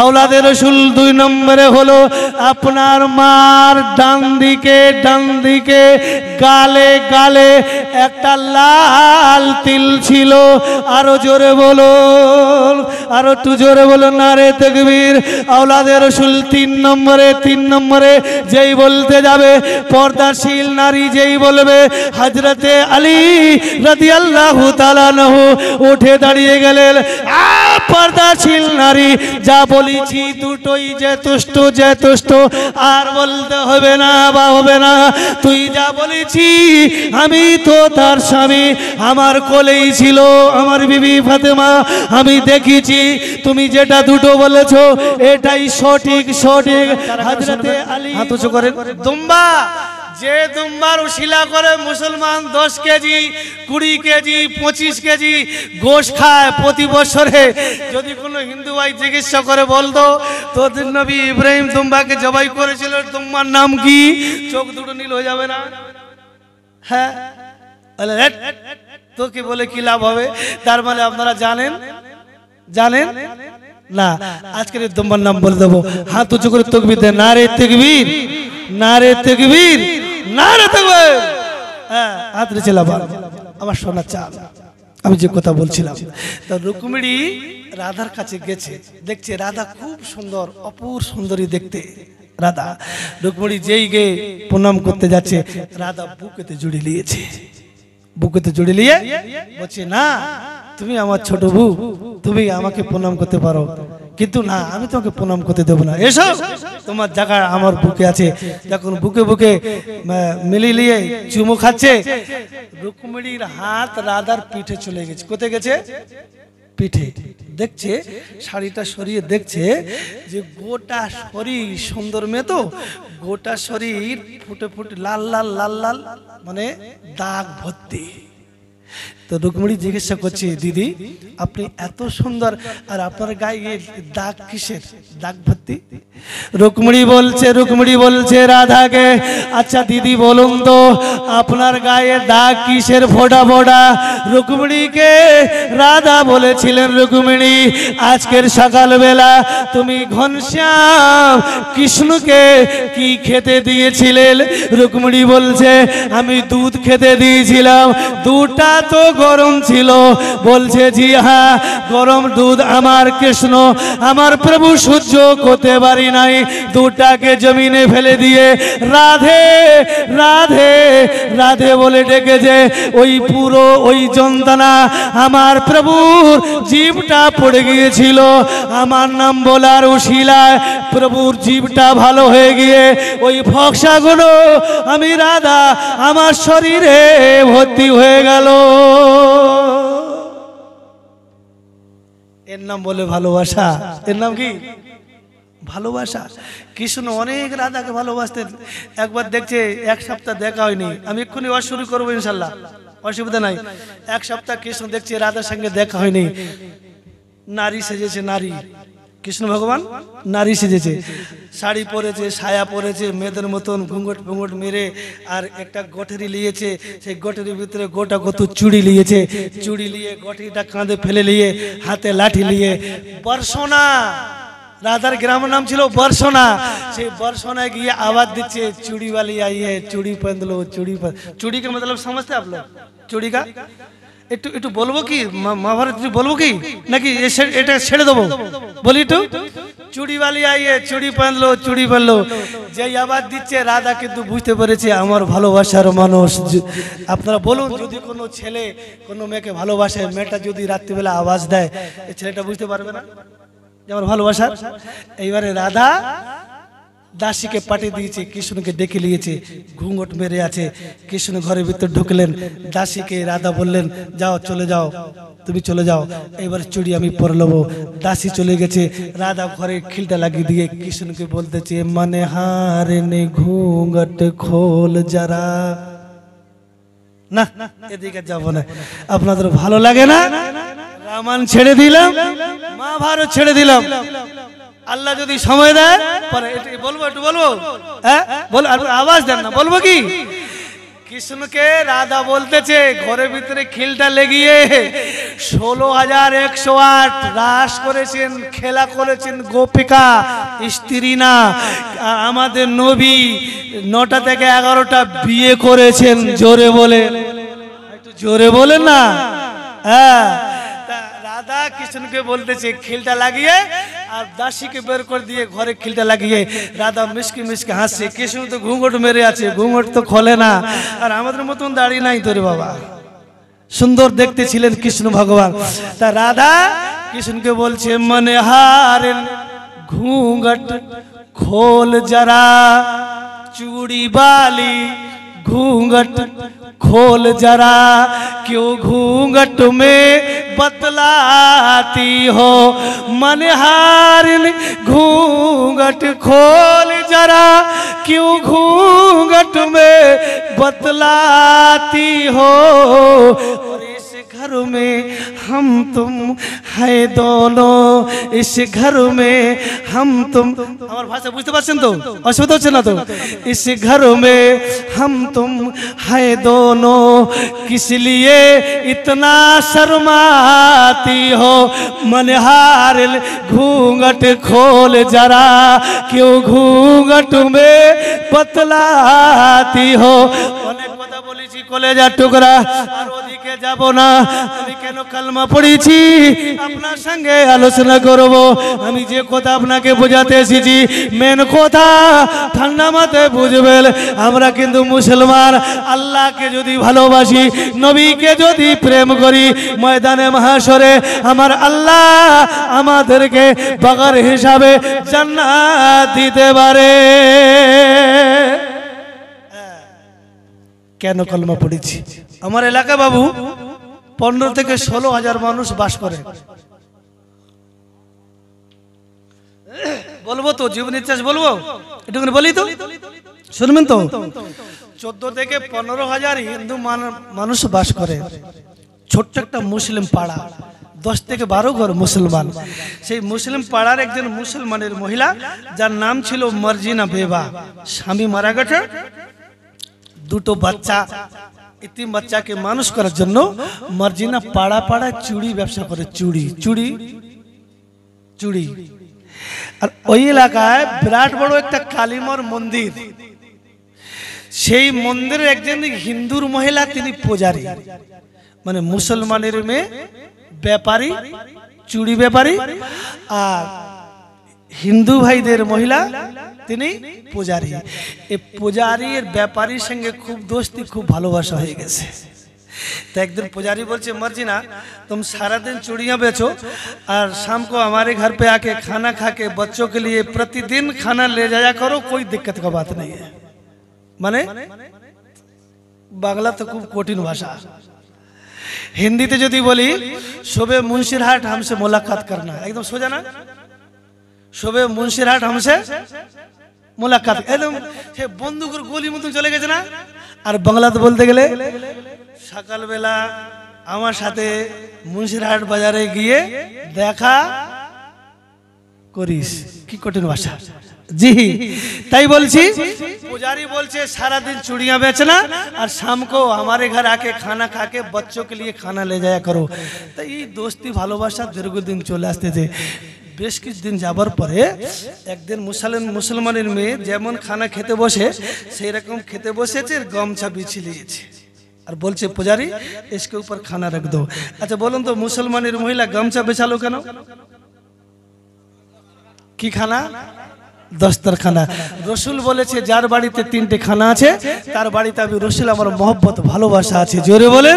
আওলাদে রসুল। 2 নম্বরে হলো আপনার মার ডান দিকে গালে গালে একটা লাল তিল ছিল। আরো জোরে বলো, আরো একটু জোরে বলো নারে তাকবীর। আওলাদে রসুল 3 নম্বরে যেই বলতে যাবে পর্দাশীল নারী, যেই বলবে হযরতে আলী রাদিয়াল্লাহু তাআলা আনহু উঠে দাঁড়িয়ে গেলেন। পর্দাশীল নারী, যা বলেছি দুটোই যথেষ্ট, আর বলতে হবে না বা হবে না। তুই যা বলেছি, আমি তো তার স্বামী, আমার কোলেই ছিল আমার বিবি ফাতেমা, আমি দেখেছি তুমি যেটা দুটো বলেছো এটাই সঠিক। হযরতে আলী হাত উঁচু করেন। দুম্বা, যে দুম্বার উশিলা করে মুসলমান 10 কেজি 20 কেজি 25 কেজি গোশত খায় প্রতি বছরে, যদি কোনো হিন্দু ভাই জিজ্ঞাসা করে বলতো তোদের নবী ইব্রাহিম দুম্বাকে জবাই করেছিল, দুম্বার নাম কি? চোখ দুটো নীল হয়ে যাবে না? হ্যাঁ, তোকে বলে কি লাভ হবে? তার মানে আপনারা জানেন না। আজকের দুম্বার নাম বলে দেবো। হাত উঁচু করে তাকবীর দেন। নারে তাকবীর, নারে তাকবীর, নারে তাকবীর। হ্যাঁ, হাত রেখে লাভ। আমার সোনা চাঁদ, আমি যে কথা বলছিলাম, তা রুকমিণী রাধার কাছে গেছে, দেখছে রাধা খুব সুন্দর, অপূর্ব সুন্দরী দেখতে রাধা। রুকমিণী যেই গে প্রণাম করতে যাচ্ছে, রাধা বুকেতে জড়িয়ে নিয়েছে। বুকেতে জড়িয়ে নিয়ে বলছে, না তুমি আমার ছোট বউ, তুমি আমাকে প্রণাম করতে পারো, কিন্তু না, আমি তোমাকে প্রণাম করতে দেবো না। এসো, তোমার জায়গা আমার বুকে আছে। যখন বুকে মিলিয়ে নিয়ে চুমু খাচ্ছে, রুকমিণীর হাত রাধার পিঠে চলে গেছে। কোথায় গেছে? পিঠে। দেখছে শাড়িটা সরিয়ে দেখছে যে গোটা শরীর, সুন্দর মেয়ে তো, গোটা শরীর ফুটে ফুটে লাল লাল লাল লাল, মানে দাগ ভর্তি। তো রুকমিণী জিজ্ঞাসা করছে, দিদি আপনি এত সুন্দর, আর আপনার গায়ে দাগ কিসের? দাগ ভর্তি। রুকমিণী বলছে রাধাকে, আচ্ছা দিদি বলুন তো আপনার গায়ে দাগ কিসের ফোঁটা ফোঁটা? রুকমিণীকে রাধা বলেছিলেন, রুকমিণী আজকের সকালবেলা তুমি ঘনশ্যাম কৃষ্ণকে কি খেতে দিয়েছিলেন? রুকমিণী বলছে, আমি দুধ খেতে দিয়েছিলাম, দুধটা তো গরম ছিল। বলছে, জি হ্যাঁ, গরম দুধ আমার কৃষ্ণ, আমার প্রভু সহ্য করতে পারি নাই, দুধটাকে জমিনে ফেলে দিয়ে রাধে রাধে রাধে বলে ডেকেছে। ওই পুরো ওই যন্ত্রণা আমার প্রভুর জীবটা পড়ে গিয়েছিল, আমার নাম বলার উশিলায় প্রভুর জীবটা ভালো হয়ে গিয়ে ওই ফক্সাগুলো আমি রাধা আমার শরীরে ভর্তি হয়ে গেল। এর নাম বলে ভালোবাসা। এর নাম কি? ভালোবাসা। কৃষ্ণ অনেক রাধাকে ভালোবাসতেন। একবার দেখছে 1 সপ্তাহ দেখা হয়নি, আমি এক্ষুনি ওয়াজ শুরু করবো ইনশাল্লাহ, অসুবিধা নাই। 1 সপ্তাহ কৃষ্ণ দেখছে রাধার সঙ্গে দেখা হয়নি, নারী সেজেছে, নারী, কৃষ্ণ ভগবান নারী সেজেছে, শাড়ি পরেছে, সায়া পরেছে, মেয়েদের মতন ঘুঙ্গট ঘুঙ্গট মেরে, আর একটা গঠেরি নিয়েছে, সেই গঠেরির ভিতরে গোটা কত চুড়ি নিয়েছে, চুড়ি নিয়ে গঠেরিটা কাঁধে ফেলে নিয়ে, হাতে লাঠি নিয়ে বর্ষণা, রাধার গ্রামের নাম ছিল বর্ষণা, সেই বর্ষণায় গিয়ে আওয়াজ দিচ্ছে, চুড়ি वाली आई है, চুড়ি पहन लो, চুড়ি का मतलब समझते आप लोग? চুড়ি का একটু বলবো কি মহাভারত বলবো কি নাকি এটা ছেড়ে দেবো? বলি একটু, চুড়ি वाली आई है, চুড়ি पहन लो। যেই আওয়াজ দিচ্ছে রাধা কিন্তু বুঝতে পেরেছে আমার ভালোবাসার মানুষ। আপনারা বলুন, যদি কোনো ছেলে কোনো মেয়েকে ভালোবাসে, মেয়েটা যদি রাত্রিবেলা আওয়াজ দেয়, এই ছেলেটা বুঝতে পারবে না যে আমার ভালোবাসা? এইবারে রাধা দাসীকে পাঠিয়ে দিয়েছে, কৃষ্ণকে ডেকে নিয়েছে, ঘুঙ্গট মেরে আছে, কৃষ্ণ ঘরের ভিতর ঢুকলেন, দাসীকে রাধা বললেন, যাও চলে যাও, তুমি চলে যাও, এবার চুড়ি আমি পরে নেবো। দাসী চলে গেছে, রাধা ঘরে খিলটা লাগিয়ে দিয়ে কৃষ্ণকে বলতেছে, মানে হারে নে ঘুঙ্গট খোল যারা। না এদিকে যাবো না, আপনাদের ভালো লাগে না? রামায়ণ ছেড়ে দিলাম, মহাভারত ছেড়ে দিলাম, আল্লাহ যদি সময় দেয় পরে বলবো, একটু বলবো, হ্যাঁ বল, আওয়াজ দেন না, বলবো কি? কৃষ্ণকে রাধা বলতেছে ঘরের ভিতরে খিলটা লেগিয়ে 16,108 রাস করেছেন, খেলা করেছেন গোপিকা স্ত্রী না। আমাদের নবী 9টা থেকে 11টা বিয়ে করেছেন। জোরে বলে, একটু জোরে বলেন না। হ্যাঁ, রাধা কৃষ্ণকে বলতেছে খিলটা লাগিয়ে, আর দাসীকে বের করে দিয়ে ঘরে খিলটা লাগিয়ে রাধা মিষ্কি মিষ্কি হাসছে। কৃষ্ণ তো ঘুঙট মেরে আছে, ঘুঙট তো খোলে না, আর আমাদের মতন দাড়ি নাই তোরে বাবা। সুন্দর দেখতে ছিলেন কৃষ্ণ ভগবান। তা রাধা কৃষ্ণকে বলছে মনে হারেন ঘুঙট खोल जरा चूड़ी वाली घूंघट खोल जरा क्यों घूंघट में बतलाती हो मनहारिन घूंघट खोल जरा क्यों घूंघट में बतलाती हो और इस घर में हम तुम है दोनों इस घर में हम तुम हमार भाषा बुझते पारছেন তো অসুবিধা হচ্ছে না তো इस घर में हम तुम है दोनों किस लिए इतना शर्माती हो मनहार घूंघट खोल जरा क्यों घूंघट में बतलाती हो অনেক কথা বলেছি কলেজার টুকরা আর ওদিকে যাব না আমি কেন কালমা পড়েছি আপনার সঙ্গে আলোচনা করব আমি যে কথা আপনাকে বোঝাতে এসেছি মেন কথা ঠান্ডা মাথায় বুঝবেন আমরা কিন্তু মুসলমান আল্লাহকে যদি ভালোবাসি নবীকে যদি প্রেম করি ময়দানে মাহশরে আমার আল্লাহ আমাদেরকে বাগার হিসাবে জান্নাত দিতে পারে কেন কলমা পড়েছি আমার এলাকা বাবু 15 থেকে 16 হাজার মানুষ বাস করে বলবো তো জীবন ইতিহাস বলবো একটুখানি বলি তো শুনবেন তো 14 থেকে 15 হাজার হিন্দু মানুষ বাস করে ছোট্ট একটা মুসলিম পাড়া 10 থেকে 12 ঘর মুসলমান সেই মুসলিম পাড়ার একজন মুসলমানের মহিলা যার নাম ছিল মার্জিনা বেবা স্বামী মারা গেছে দুটো বাচ্চা ইতিম বাচ্চাকে মানুষ করার জন্য মার্জিনা পাড়া পাড়া চুড়ি ব্যবসা করে চুড়ি চুড়ি চুড়ি আর ওই এলাকায় বিরাট বড় একটা কালীমার মন্দির সেই মন্দিরের একজন হিন্দুর মহিলা তিনি পূজারী মানে মুসলমানের মেয়ে ব্যাপারী চুড়ি ব্যাপারী আর হিন্দু ভাইদের মহিলা তিনি পূজারী এই পূজারীর ব্যাপারীর সঙ্গে খুব দোস্তি খুব ভালোবাসা হয়ে গেছে तो एक दिन पुजारी बोलते मर्जिना तुम सारा दिन चूड़ियाँ बेचो और शाम को हमारे घर पे आके खाना खा के बच्चों के लिए प्रतिदिन खाना ले जाया करो कोई दिक्कत का बात नहीं है माने बांग्ला तो खूब कठिन भाषा हिंदी ते यदि बोली सुबह मुंशीरहाट हमसे मुलाकात करना एकदम सोजा ना सुबह मुंशीरहाट हमसे मुलाकात एकदम बंदूकर गोली मतन चले गए ना और बांग्ला तो बोलते गले सकाल बेला आमार साथे मुंशीरहाट बाजारे गिये देखा करिस की कठिन भाषा जी ताई बोलছি पुजारी बोलছে सारा दिन चूड़ियां बेचना और शाम को हमारे घर आके खाना खा के बच्चों के लिए खाना ले जाया करो तो ये दोस्ती ভালোবাসা দীর্ঘদিন চলে আসতেছে বেশ কিছুদিন যাবার পরে একদিন মুসলমানের মেয়ে যেমন খানা খেতে বসে সেই রকম খেতে বসেছে গামছা বিছিয়ে নিয়েছে और बोलছে पुजारी इसके ऊपर खाना रख दो अच्छा बोलুন तो मुसलमाনের মহিলা গামছা বেছালো কেন কি খানা দস্তরখানা রসুল বলেছে যার বাড়িতে তিনটে খানা আছে তার বাড়িতে আমি রসুল আমার মহব্বত ভালোবাসা আছে জোরে বলে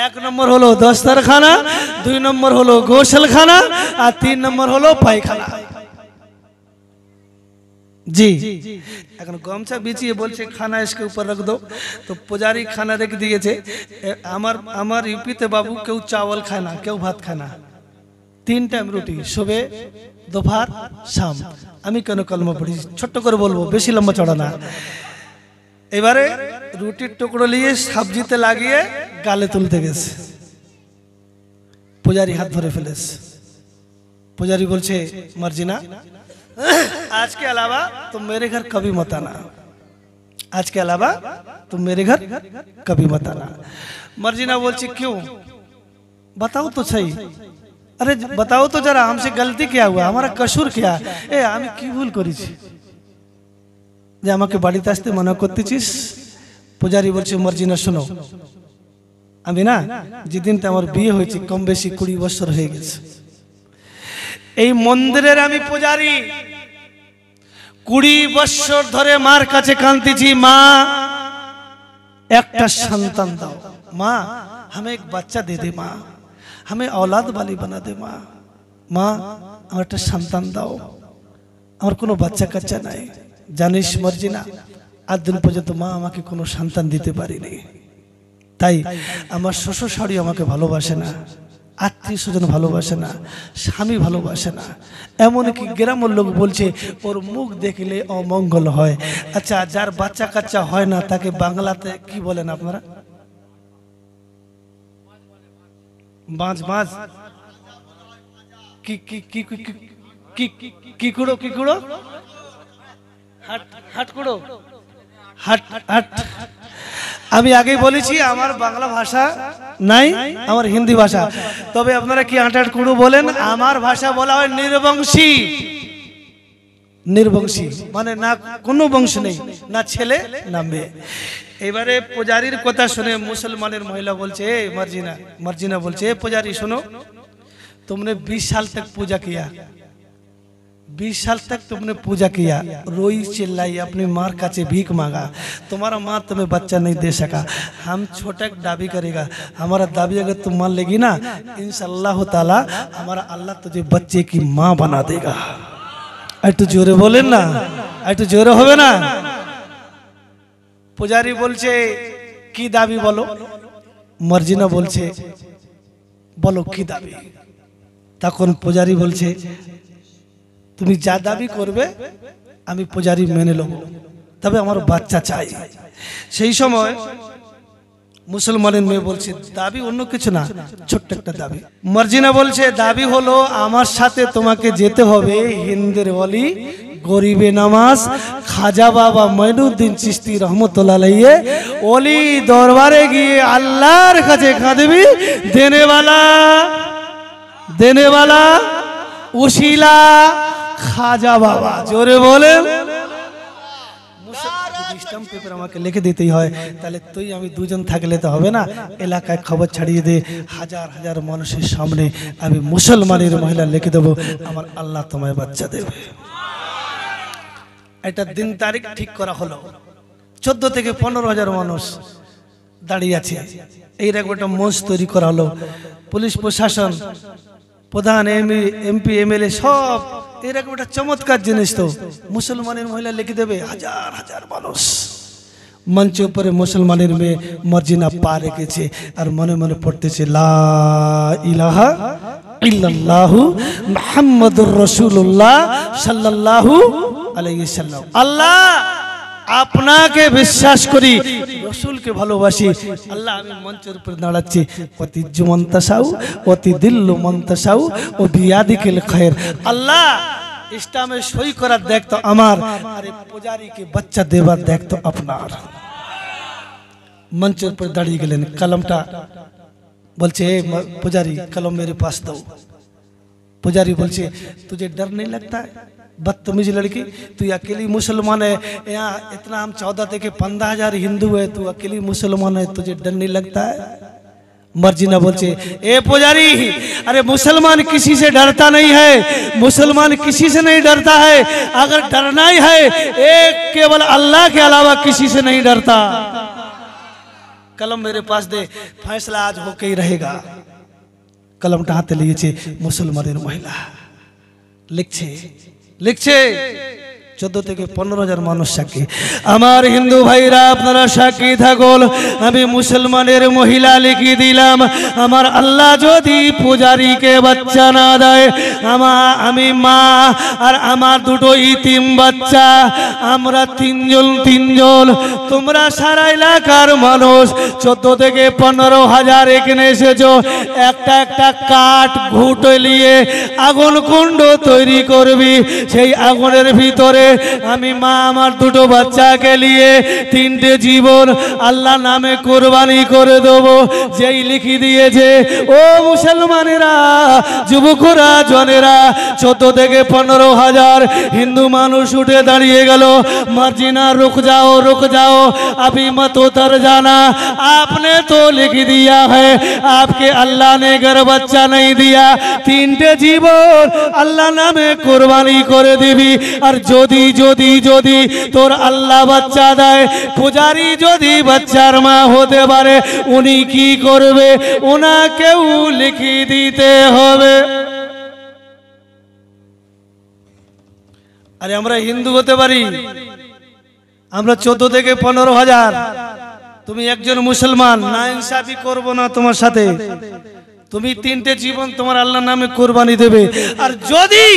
एक नम्बर हलो दस्तरखाना दुई नम्बर हलो गोसलखाना और 3 नम्बर हलो पायखाना जी এখন গামছা বিছিয়ে বলছে খানা इसके ऊपर रख दो तो पुजारी खाना रख दिए আমার यूपीते बाबू केउ चावल खाना केउ भात खाना 3 टाइम रोटी सुबह दोपहर शाम আমি কেন কলমা পড়ি ছোট করে বলবো বেশি লম্বা চড়া না এবারে রুটির টুকরো নিয়ে সবজিতে লাগিয়ে গালে তুলতে গেছে पुजारी हाथ धरे ফেলেছে पुजारी बोलছে मर्जिना आज के अलावा तुम मेरे घर कभी मत आना आज के अलावा तुम मेरे घर कभी मत आना। मर्जीना बोलছি क्यों, बताओ तो सही, अरे बताओ तो जरा हमसे गलती क्या हुआ, हमारा कसूर क्या, ए আমি কি ভুল করেছি যে আমাকে বাড়িতে আসতে মানা করতেছিস। পূজারি বলছে মর্জিনা শোনো, আমি না যেদিনটা আমার বিয়ে হয়েছে কম বেশি 20 বছর হয়ে গেছে, এই মন্দিরের আমি পূজারি, 20 বছর ধরে মার কাছে কাঁদতেছি, মা একটা সন্তান দাও, মা हमें एक बच्चा दे दे, माँ हमें औलाद वाली बना दे, माँ माँ আমার একটা সন্তান দাও, আমার কোনো বাচ্চা কাচ্চা নাই। জানিস মর্জিনা, আজ দিন পর্যন্ত মা আমাকে কোনো সন্তান দিতে পারেনি, তাই আমার শ্বশুর শাশুড়ি আমাকে ভালোবাসে না, আত্মীয় স্বজন ভালোবাসে না, স্বামী ভালোবাসে না, এমনকি গ্রামের লোক বলছে ওর মুখ দেখলে অমঙ্গল হয়। আচ্ছা, যার বাচ্চা কাচ্চা হয় না তাকে বাংলাতে কি বলেন আপনারা? বাঁচ বাঁচ কি কি কি কি কি কুড়ো কি কুড়ো হাট হাট কুড়ো হাট হাট। আমি আগেই বলেছি আমার বাংলা ভাষা নাই, আমার হিন্দি ভাষা, তবে আপনারা কি হাট হাট কুড়ো বলেন? আমার ভাষা বলা হয় নির্বংশী। নির্বংশী মানে না কোনো বংশ নেই, না ছেলে না মেয়ে। এবারে পূজারীর কথা শুনে মুসলমানের মহিলা বলছে, ए मर्जीना, मर्जीना बोलছে, ए पुजारी सुनो, तुमने 20 साल तक पूजा किया, 20 साल तक तुमने पूजा किया, रोई चिल्लाई, अपनी मार काचे भीख मांगा, तुम्हारा माँ तुम्हें बच्चा नहीं दे सका, हम छोटा दाबी करेगा, हमारा दाबी अगर तुम मान लेगी ना, इंशाअल्लाह ताला हमारा अल्लाह तुझे बच्चे की माँ बना देगा। একটু জোরে বলেন না, একটু জোরে হবে না? পূজারি বলছে কি দাবি বলো? মর্জিনা বলছে বলো কি দাবি? তখন পূজারি বলছে তুমি যা দাবি করবে আমি পূজারি মেনে নেব, তবে আমার বাচ্চা চাই। সেই সময় মুসলমানের মেয়ে বলছে দাবি অন্য কিছু না, ছোট্ট একটা দাবি। মর্জিনা বলছে দাবি হলো আমার সাথে তোমাকে যেতে হবে হিন্দের ওলি গরিবে নামাজ খাজা বাবা মঈনুদ্দিন চিশতি রহমতুল্লাহ আলাইহি ওলি দরবারে গিয়ে আল্লাহর কাছে কাঁদবি, দেনেওয়ালা উশিলা খাজা বাবা। জোরে বলেন। স্ট্যাম্প পেপার আমাকে লিখে দিতেই হয়, তাহলে তুই আমি দুজন থাকলে তো হবে না, এলাকায় খবর ছড়িয়ে দে, হাজার হাজার মানুষের সামনে আমি মুসলমানের মহিলা লিখে দেবো আমার আল্লাহ তোমায় বাচ্চা দেবে। একটা দিন তারিখ ঠিক করা হলো, 14 থেকে 15,000 মানুষ দাঁড়িয়ে আছে, এইরকম একটা মঞ্চ তৈরি করা হলো, পুলিশ প্রশাসন প্রধান এমপি এমএলএ সব এরকম একটা চমৎকার জিনিস। তো মুসলমানের মহিলা লিখে দেবে, হাজার হাজার মানুষ মঞ্চে উপরে মুসলমানের মেয়ে মর্জিনা পা রেখেছে আর মনে মনে পড়তেছে লা ইলাহা ইল্লাল্লাহু মুহাম্মাদুর রাসূলুল্লাহ সাল্লাল্লাহু আলাইহি সাল্লাম। আল্লাহ আপনাকে বিশ্বাস করি, রসুলকে ভালোবাসি, আল্লাহ আমি মঞ্চের উপর দাঁড়াচ্ছি, অতি জুমন্তাসাউ অতি দিল্লু মন্তাসাউ ও বিয়াদিকিল খায়র। আল্লাহ ইসলামে সই করার দেখতো আমার, আরে পূজারীকে বাচ্চা দেবার দেখতো আপনার। মঞ্চের উপর দাঁড়িয়ে গেলেন, কলমটা বলছে पुजारी कलम मेरे पास दो। पुजारी बोलছে तुझे डर नहीं लगता है बदतमीज लड़की, तू अकेली मुसलमान है, यहाँ इतना हम 14 থেকে 15,000 हिंदू है, तू अकेली मुसलमान है, तुझे डर नहीं लगता है? मर्जीना बोलছে ए पुजारी, अरे मुसलमान किसी से डरता नहीं है, मुसलमान किसी से नहीं डरता है, अगर डरना ही है एक केवल अल्लाह के अलावा किसी से नहीं डरता। कलम मेरे पास दे, फैसला आज होके ही रहेगा। कलमটা হাতে লিয়েছে মুসলমানের মহিলা, লিখছে লিখছে 14 থেকে 15,000 মানুষ সাক্ষী। আমার হিন্দু ভাইরা আপনারা সাক্ষী থাকুন, আমি মুসলমানের মহিলা লিখে দিলাম, আমার আল্লাহ যদি পূজারীকে বাচ্চা না দেয়, আমি মা আর আমার দুটো ইতিম বাচ্চা, আমরা তিনজন, তোমরা সারা এলাকার মানুষ 14 থেকে 15,000 এখানে এসেছো, একটা একটা কাঠ ঘুঁটে নিয়ে আগুন কুণ্ড তৈরি করবি, সেই আগুনের ভিতরে আমি মা আমার দুটো বাচ্চাকে নিয়ে 3টে জীবন আল্লাহ নামে কোরবানি করে দেবো। যেই লিখে দিয়েছে ও মুসলমানেরা, যুবকরা, জনেরা, 14 থেকে 15,000 हिंदू मानुष उठे दाड़िए गलो। मर्जिना रुक जाओ, अभी मत उतर जाना। आपने तो लिख दिया है, आपके अल्लाह ने घर बच्चा नहीं दिया। 3টে জীবন আল্লাহ নামে কোরবানি করে দিবি। আর যদি তোর আল্লাহ বাচ্চা দেয়, পূজারি যদি বাচ্চার মা হতে পারে, উনি কি করবে? ওনাকেও লিখে দিতে হবে। আরে আমরা হিন্দু হতে পারি, আমরা 14 থেকে 15,000। তুমি একজন মুসলমান, না ইনসাফি করবো না তোমার সাথে। তুমি 3টে জীবন তোমার আল্লাহর नाम कुर्बानी देवे। और यदि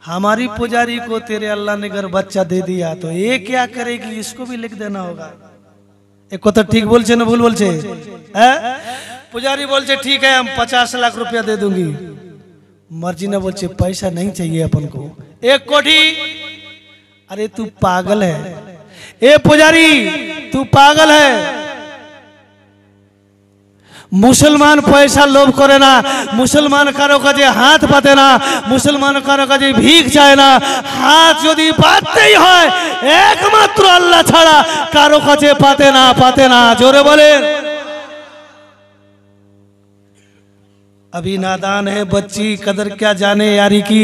हमारी पुजारी को तेरे अल्लाह ने अगर बच्चा दे दिया तो ये क्या करेगी, इसको भी लिख देना होगा। एक कथा ठीक बोलছে ना भूल बोलছে? पुजारी बोलছে ठीक है हम 50 लाख रुपया दे दूंगी। मर्जिना बोलছে पैसा नहीं चाहिए अपन को, 1 कोटी। अरे तू पागल है, ए पुजारी तू पागल है। मुसलमान पैसा लोभ करे ना, मुसलमान कारो काजे हाथ पाते ना, मुसलमान कारो काजे भीख चाय ना। हाथ यदि पाते ही है एकमात्र अल्लाह छाड़ा कारो काजे पाते ना। जोरे बोले। अभी नादान है बच्ची, कदर क्या जाने यारी की।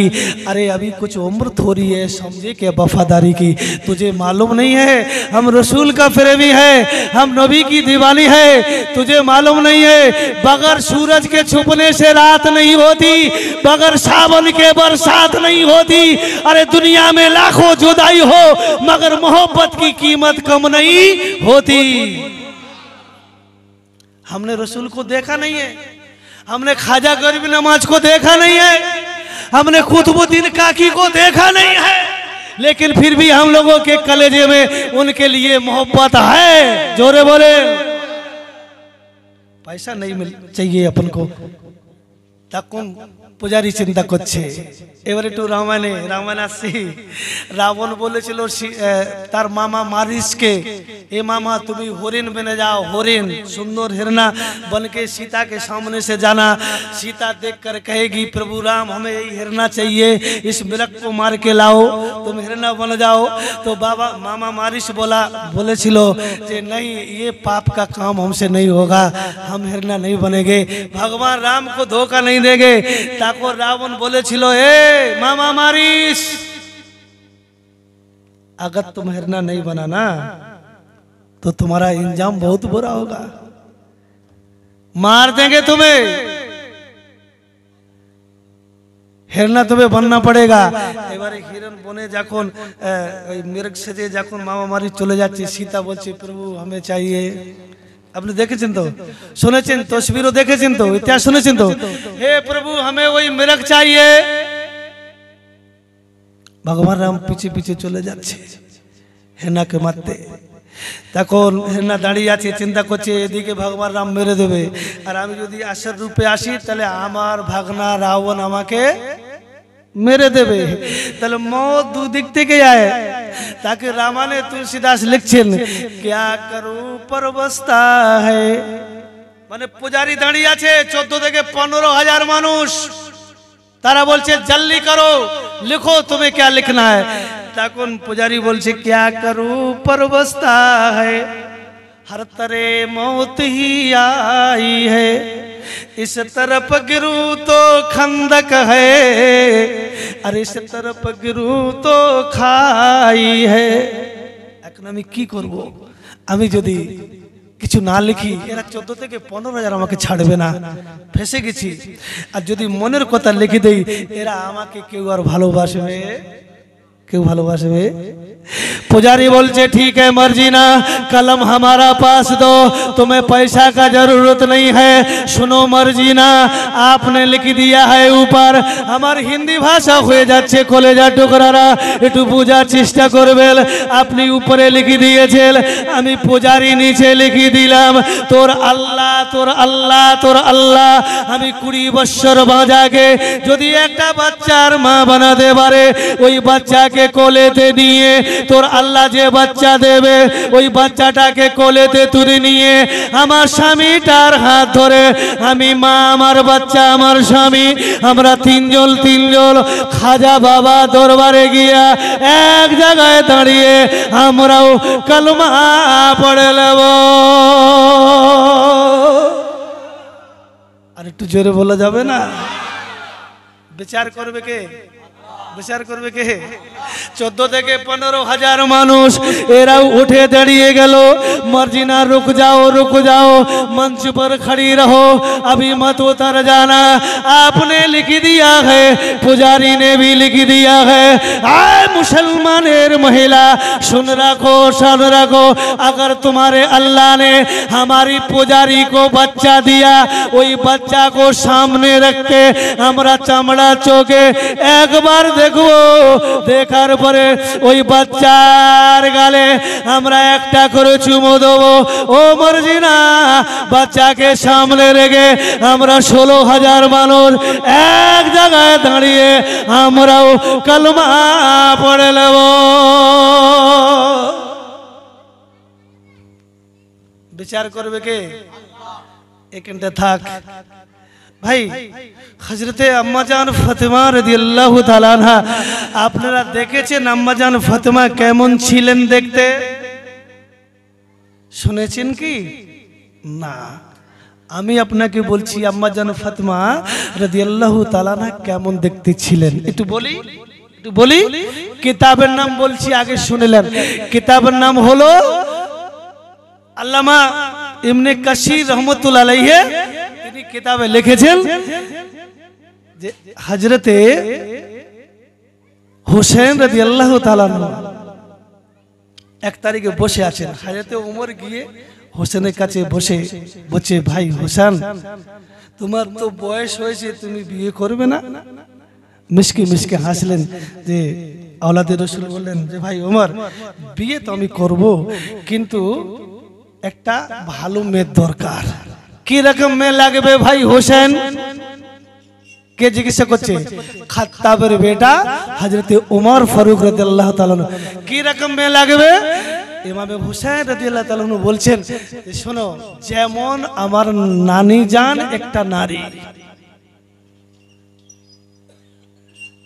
अरे अभी कुछ उम्र थोड़ी है, समझे क्या वफादारी की। तुझे मालूम नहीं है हम रसूल का फरेबी है, हम नबी की दीवानी है। तुझे मालूम नहीं है बगैर सूरज के छुपने से रात नहीं होती, बगैर सावन के बरसात नहीं होती। अरे दुनिया में लाखों जुदाई हो मगर मोहब्बत की कीमत कम नहीं होती। हमने रसूल को देखा नहीं है, हमने ख्वाजा गरीब नवाज को देखा नहीं है, हमने कुतुबुद्दीन काकी को देखा नहीं है, लेकिन फिर भी हम लोगों के कलेजे में उनके लिए मोहब्बत है। जोरे बोले। पैसा नहीं मिल चाहिए अपन को। तकुन पुजारी चिंता করছে। এবারে একটু রামায়ণ আসছি। রাবণ বলেছিল তার মামা মারিসকে, ए मामा तुम्हें हरिण बने जाओ, हरिण सुंदर हिरना बन के सीता के सामने से जाना। सीता देखकर कहेगी प्रभु राम हमें यही हिरना चाहिए, इस मिरक को मार के लाओ, तुम हिरना बन जाओ। तो बाबा मामा मारिस बोले छिलो जे नहीं ये पाप का काम हमसे नहीं होगा, हम हिरना नहीं बनेंगे, भगवान राम को धोखा नहीं देंगे। ताको रावण बोले छिलो ए मामा मारिस अगर तुम हिरना नहीं बनाना तो तुम्हारा इंजाम बहुत बुरा होगा, मार देंगे तुम्हें, हिरना तुम्हें बनना पड़ेगा। এবারে হিরণ বনে যখন ওই মিরগ সেজে যখন মামা মারি চলে যাচ্ছে, সীতা বলছে প্রভু हमें चाहिए। আপনি দেখেছেন তো, শুনেছেন, তসবিরও দেখেছেন তো, ইতিহাস শুনেছেন তো। হে প্রভু हमें वही मिरग चाहिए। भगवान राम पीछे पीछे चले যাচ্ছে হিরণাকে মারতে। তখন হিরণা দাঁড়িয়ে আছে, চিন্তা করছে এদিকে ভগবান রাম মেরে দেবে, আর আমি যদি আশার রূপে আসি তাহলে আমার ভাগনা রাবণ আমাকে मेरे देवे, তাহলে मौत दो दिख থেকে आए। ताकि रामाने तुलसीदास लिखছেন क्या करूं परवस्ता है। মানে পূজারি দাঁড়িয়ে আছে 14 থেকে 15,000 মানুষ, তারা বলছে জলদি করো লিখো तुम्हें क्या लिखना है। तक पुजारी बोल क्या करूं परवस्ता है, हर तरह मौत ही आई है, इस तरफ गिरूं तो खंदक है, और इस तरफ गिरूं तो खाई है। এখন আমি কি করব, আমি যদি কিছু না লিখি এরা 14 থেকে 15,000 আমাকে ছাড়বে না, ফেসে গেছি। আর যদি মনের কথা লিখে দেই এরা আমাকে কেউ আর ভালোবাসবে क्यों ভালোবাসবে पुजारी बोलचे ठीक है मर्जी ना कलम हमारा पास दो तुम्हें पैसा का जरूरत नहीं है सुनो मर्जी ना आपने लिख दिया है ऊपर हमार हिंदी भाषा हुए जाच्छे कलेजा टुकरारा एकटू बुझार चेष्टा करबेन अपनी ऊपरे लिखी दिएछेन आमी पुजारी नीचे लिखी दिलाम तोर अल्लाह तोर अल्लाह तोर अल्लाह आमी 20 বছর বাঁচাকে যদি একটা বাচ্চার মা বানাতে পারে ওই বাচ্চাকে কোলেতে নিয়ে তোর আল্লাহ যে বাচ্চা দেবে ওই বাচ্চাটাকে কোলেতে তুলে নিয়ে আমার স্বামীটার হাত ধরে আমি মা আমার বাচ্চা আমার স্বামী আমরা তিনজন খাজা বাবা দরবারে গিয়া এক জায়গায় দাঁড়িয়ে আমরাও কলমা পড়ে নেব আর একটু জোরে বলা যাবে না বিচার করবে কে বিচার করবে কে 14 থেকে 15,000 মানুষ এরাও उठे দাঁড়িয়ে গেল मर्जी ना रुक जाओ मंच पर खड़ी रहो अभी मत उतर जाना आपने लिख दिया है पुजारी ने भी लिख दिया है आए मुसलमानेर महिला सुन रखो अगर तुम्हारे अल्लाह ने हमारी पुजारी को बच्चा दिया वही बच्चा को सामने रख के हमरा चमड़ा चोके एक बार देखो देखार परे ওই বাচ্চার গালে আমরা একটা করে চুমু দেব ও মর্জি না বাচ্চাকে সামনে রেখে আমরা 16,000 মানুষ এক জায়গায় দাঁড়িয়ে আমরাও কলমা পড়ে নেব বিচার করবে কে এখানটা থাক ভাই হযরতে আম্মাজান ফাতেমা রাদিয়াল্লাহু তাআলা আনহা আপনারা দেখেছেন আম্মাজান ফাতেমা কেমন ছিলেন দেখতে শুনেছেন কি না আমি আপনাকে বলছি আম্মাজান ফাতেমা রাদিয়াল্লাহু তাআলা আনহা কেমন দেখতে ছিলেন একটু বলি কিতাবের নাম বলছি আগে শুনলেন কিতাবের নাম হলো আল্লামা ইবনে কাসির রাহমাতুল্লাহ আলাইহি তিনি কিতাবে লিখেছেন যে হযরতে হোসেন রাদিয়াল্লাহু তাআলা এক তারিখে বসে আছেন হযরতে ওমর গিয়ে হোসেনের কাছে বসে ভাই হোসেন তোমার তো বয়স হয়েছে তুমি বিয়ে করবে না মিষ্টি হাসলেন যে আওলাদে রাসূল বললেন যে ভাই ওমর বিয়ে তো আমি করব কিন্তু একটা ভালো মেয়ে দরকার কি রকম মেয়ে লাগবে ভাই হোসেন কে জিজ্ঞাসা করছে খাত্তাবের বেটা হযরতে ওমর ফারুক রাদিয়াল্লাহু তাআলা কি রকম মেয়ে লাগবে ইমামে হোসেন রাদিয়াল্লাহু তাআলা বলছেন শোনো যেমন আমার নানি জান একটা নারী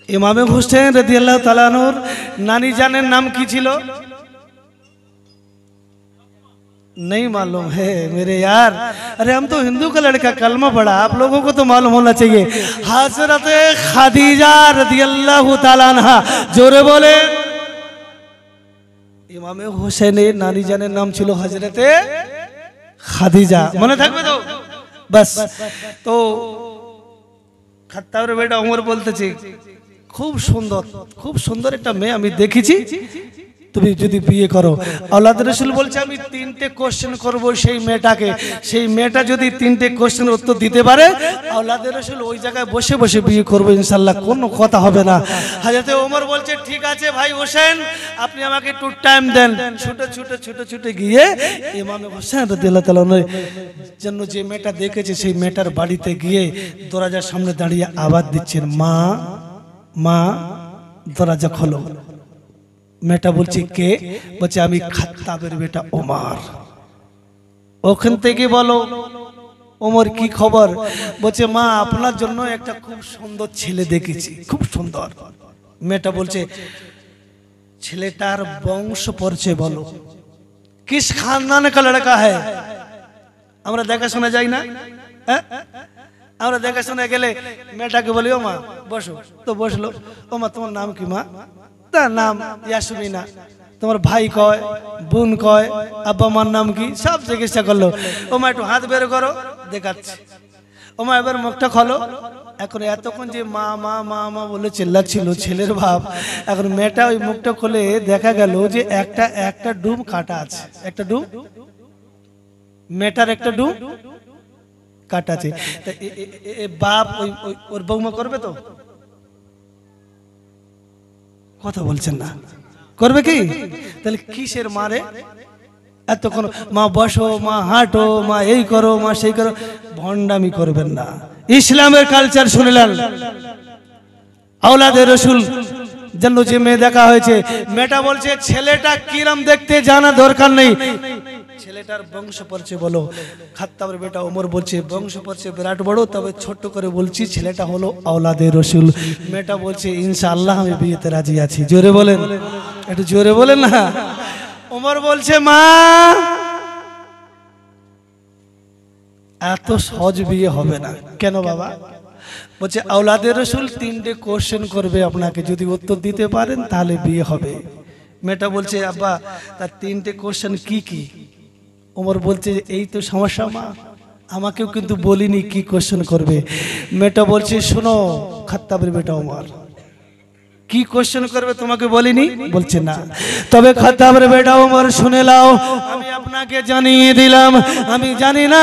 ইমামে হোসেন রাদিয়াল্লাহু তাআলা নানি জানের নাম কি ছিল नहीं मालूम है मेरे यार अरे हम तो हिंदू का लड़का कलमा पढ़ा आप लोगों को तो मालूम होना चाहिए हजरत खादीजा रदियल्लाहु ताला अन्हा जोरे बोले इमाम हुसैन नानी जाনের नाम ছিল हजरते खादीजा মনে থাকবে তো बस तो খাত্তাবের বেটা ওমর বলতেছে খুব সুন্দর একটা মেয়ে আমি দেখেছি তুমি যদি বিয়ে করো আওলাদ রাসূল বলছে আমি তিনটে কোশ্চেন করব সেই মেয়েটা যদি তিনটে কোশ্চেনের উত্তর দিতে পারে আওলাদ রাসূল ওই জায়গায় বসে বিয়ে করব ইনশাআল্লাহ কোনো কথা হবে না হযরতে ওমর বলছে ঠিক আছে ভাই হোসেন আপনি আমাকে একটু টাইম দেন ছুটে গিয়ে ইমাম হোসেন রাদিয়াল্লাহু তাআলা জন্য যে মেয়েটা দেখেছে সেই মেয়েটার বাড়িতে গিয়ে দরজার সামনে দাঁড়িয়ে আওয়াজ দিচ্ছেন মা দরজা খোলো মেয়েটা বলছে কে বলছে আমি খাত্তাবের বেটা ওমর ওখান থেকে বলো ওমর কি খবর বলছে মা আপনার জন্য একটা খুব সুন্দর ছেলে দেখেছি খুব সুন্দর মেয়েটা বলছে ছেলেটার বংশ পরিচয় বলো किस खानदान का लड़का है আমরা দেখা শোনা যাই না আমরা দেখা শোনা গেলে মেয়েটাকে বলি ও মা বসো তো বসলো ও মা তোমার নাম কি মা তার নাম ইয়াসমিনা তোমার ভাই কয় বোন কয় আব্বা মার নাম কি সব জিজ্ঞাসা করলো ও মা একটু হাত বের করো দেখাচ্ছি ও মা এবার মুখটা খোলো এখন এতক্ষণ যে মা মা মা মা বলে চিল্লাচ্ছিল ছেলের ভাব, এখন মেয়েটা ওই মুখটা খুলে দেখা গেল যে একটা ডুম কাটা আছে, একটা ডুম, মেয়েটার একটা ডুম কাটা আছে। বাপ ওর বৌমা করবে তো? কথা বলছেন না, করবে কি? তাহলে কিসের মারে এতক্ষণ মা বসো, মা হাঁটো, মা এই করো, মা সেই করো, ভণ্ডামি করবেন না। ইসলামের কালচার শুনলেন, আওলাদে রসুল জন্য যে মেয়ে দেখা হয়েছে, মেয়েটা বলছে ছেলেটা কিরম দেখতে জানা দরকার নেই, ছেলেটার বংশ পরিচয় বলো। খাত্তাবের বেটা ওমর বলছে বংশ পরিচয় বিরাট বড়, তবে ছোট্ট করে বলছি ছেলেটা হলো আওলাদে রসুল। মেয়েটা বলছে ইনশাআল্লাহ আমি বিয়েতে রাজি আছি। জোরে বলেন, একটু জোরে বলেন না। ওমর বলছে মা এত সহজ বিয়ে হবে না। কেন বাবা? বলছে আওলাদে রসুল 3টে কোশ্চেন করবে আপনাকে, যদি উত্তর দিতে পারেন তাহলে বিয়ে হবে। মেয়েটা বলছে আব্বা তার 3টে কোশ্চেন কি কি? ওমর বলছে এই তো সমস্যা মা, আমাকেও কিন্তু বলিনি কি কোশ্চেন করবে। মেয়েটা বলছে শোনো খাত্তাবের বেটা ওমর, কি কোশ্চেন করবে তোমাকে বলিনি? বলছে না। তবে খাত্তাবের বেটা ওমর শুনে নাও, আমি আপনাকে জানিয়ে দিলাম, আমি জানি না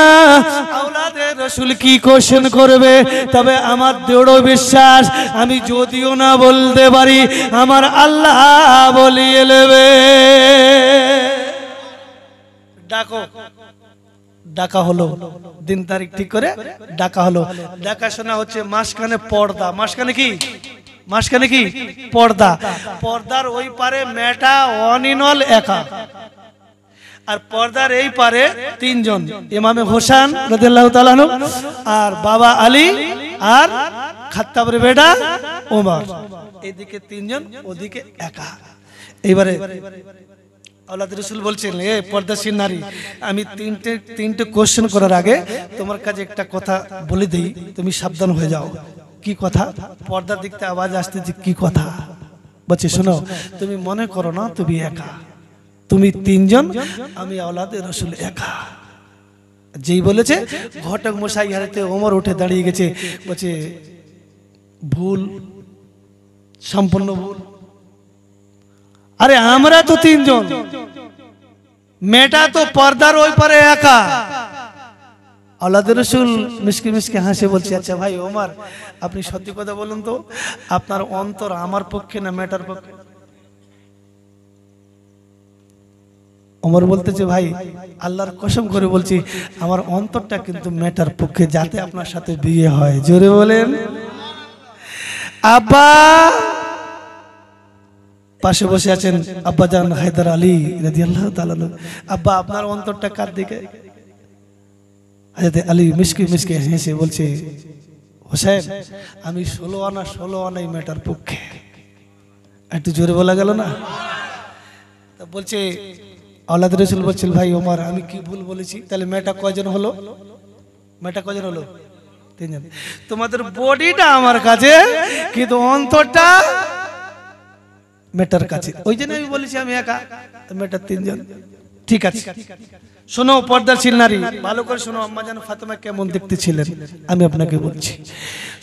আওলাদে রসুল কি কোশ্চেন করবে, তবে আমার দৃঢ় বিশ্বাস আমি যদিও না বলতে পারি আমার আল্লাহ বলিয়ে নেবে। ডাকো, ডাকা হলো, দিন তারিখ ঠিক করে ডাকা হলো। দেখাশোনা হচ্ছে, মাসখানে পর্দা, মাসখানে কি? মাসখানে কি? পর্দা। পর্দার ওই পারে মেয়েটা অনিনল একা, আর পর্দার এই পারে 3 জন, ইমামে হোসেন রাদিয়াল্লাহু তাআলা আনহু, আর বাবা আলী, আর খাত্তাবের বেটা ওমর। এদিকে 3 জন, ওদিকে একা। এইবারে আওলাদে রসুল বলছেন এ পর্দাশীল নারী, আমি তিনটে কোশ্চেন করার আগে তোমার কাছে একটা কথা বলে দেই, তুমি সাবধান হয়ে যাও। কি কথা? পর্দার দিক থেকে আওয়াজ আসতেছে, কি কথা? বলছে শোনো, তুমি মনে করো না তুমি একা, তুমি 3 জন, আমি আওলাদে রসুল একা। যেই বলেছে ঘটক মশাই হাতে ওমর উঠে দাঁড়িয়ে গেছে, বলছে ভুল, সম্পূর্ণ ভুল। আরে আমরা তো 3 জন, মেয়েটা তো পর্দার ওই পারে একা। আওলাদে রসুল মিসকে মিসকে হাসে বলছে আচ্ছা ভাই ওমর, আপনি সত্যি কথা বলুন তো, আপনার অন্তর আমার পক্ষে না মেয়েটার পক্ষে? ওমর বলতেছে ভাই আল্লাহর কসম করে বলছি আমার অন্তরটা কিন্তু মেয়েটার পক্ষে, যাতে আপনার সাথে বিয়ে হয়। জোরে বলেন। আব্বা পাশে বসে আছেন আব্বাজান হায়দার আলী রাদিয়াল্লাহু তাআলা। আব্বা আপনার অন্তরটা কার দিকে? হায়দার আলী মিসকে মিসকে হেসে বলছে হোসেন আমি 16 আনাই মেয়েটার পক্ষে। একটু জোরে বলা গেল না? তা বলছে আওলাদে রসুল বলছিল ভাই ওমর আমি কি ভুল বলেছি? তাহলে মেয়েটা কয়জন হলো? মেয়েটা কয়জন হলো? 3 জন। তোমাদের বডিটা আমার কাছে, কিন্তু অন্তরটা মেয়েটার কাছে। ওই জন্য আমি বলেছি আমি একা, মেয়েটার 3 জন। ঠিক আছে শোনো পর্দাশীল নারী, ভালো করে শোনো। আম্মা জান ফাতেমা কেমন দেখতে ছিলেন আমি আপনাকে বলছি।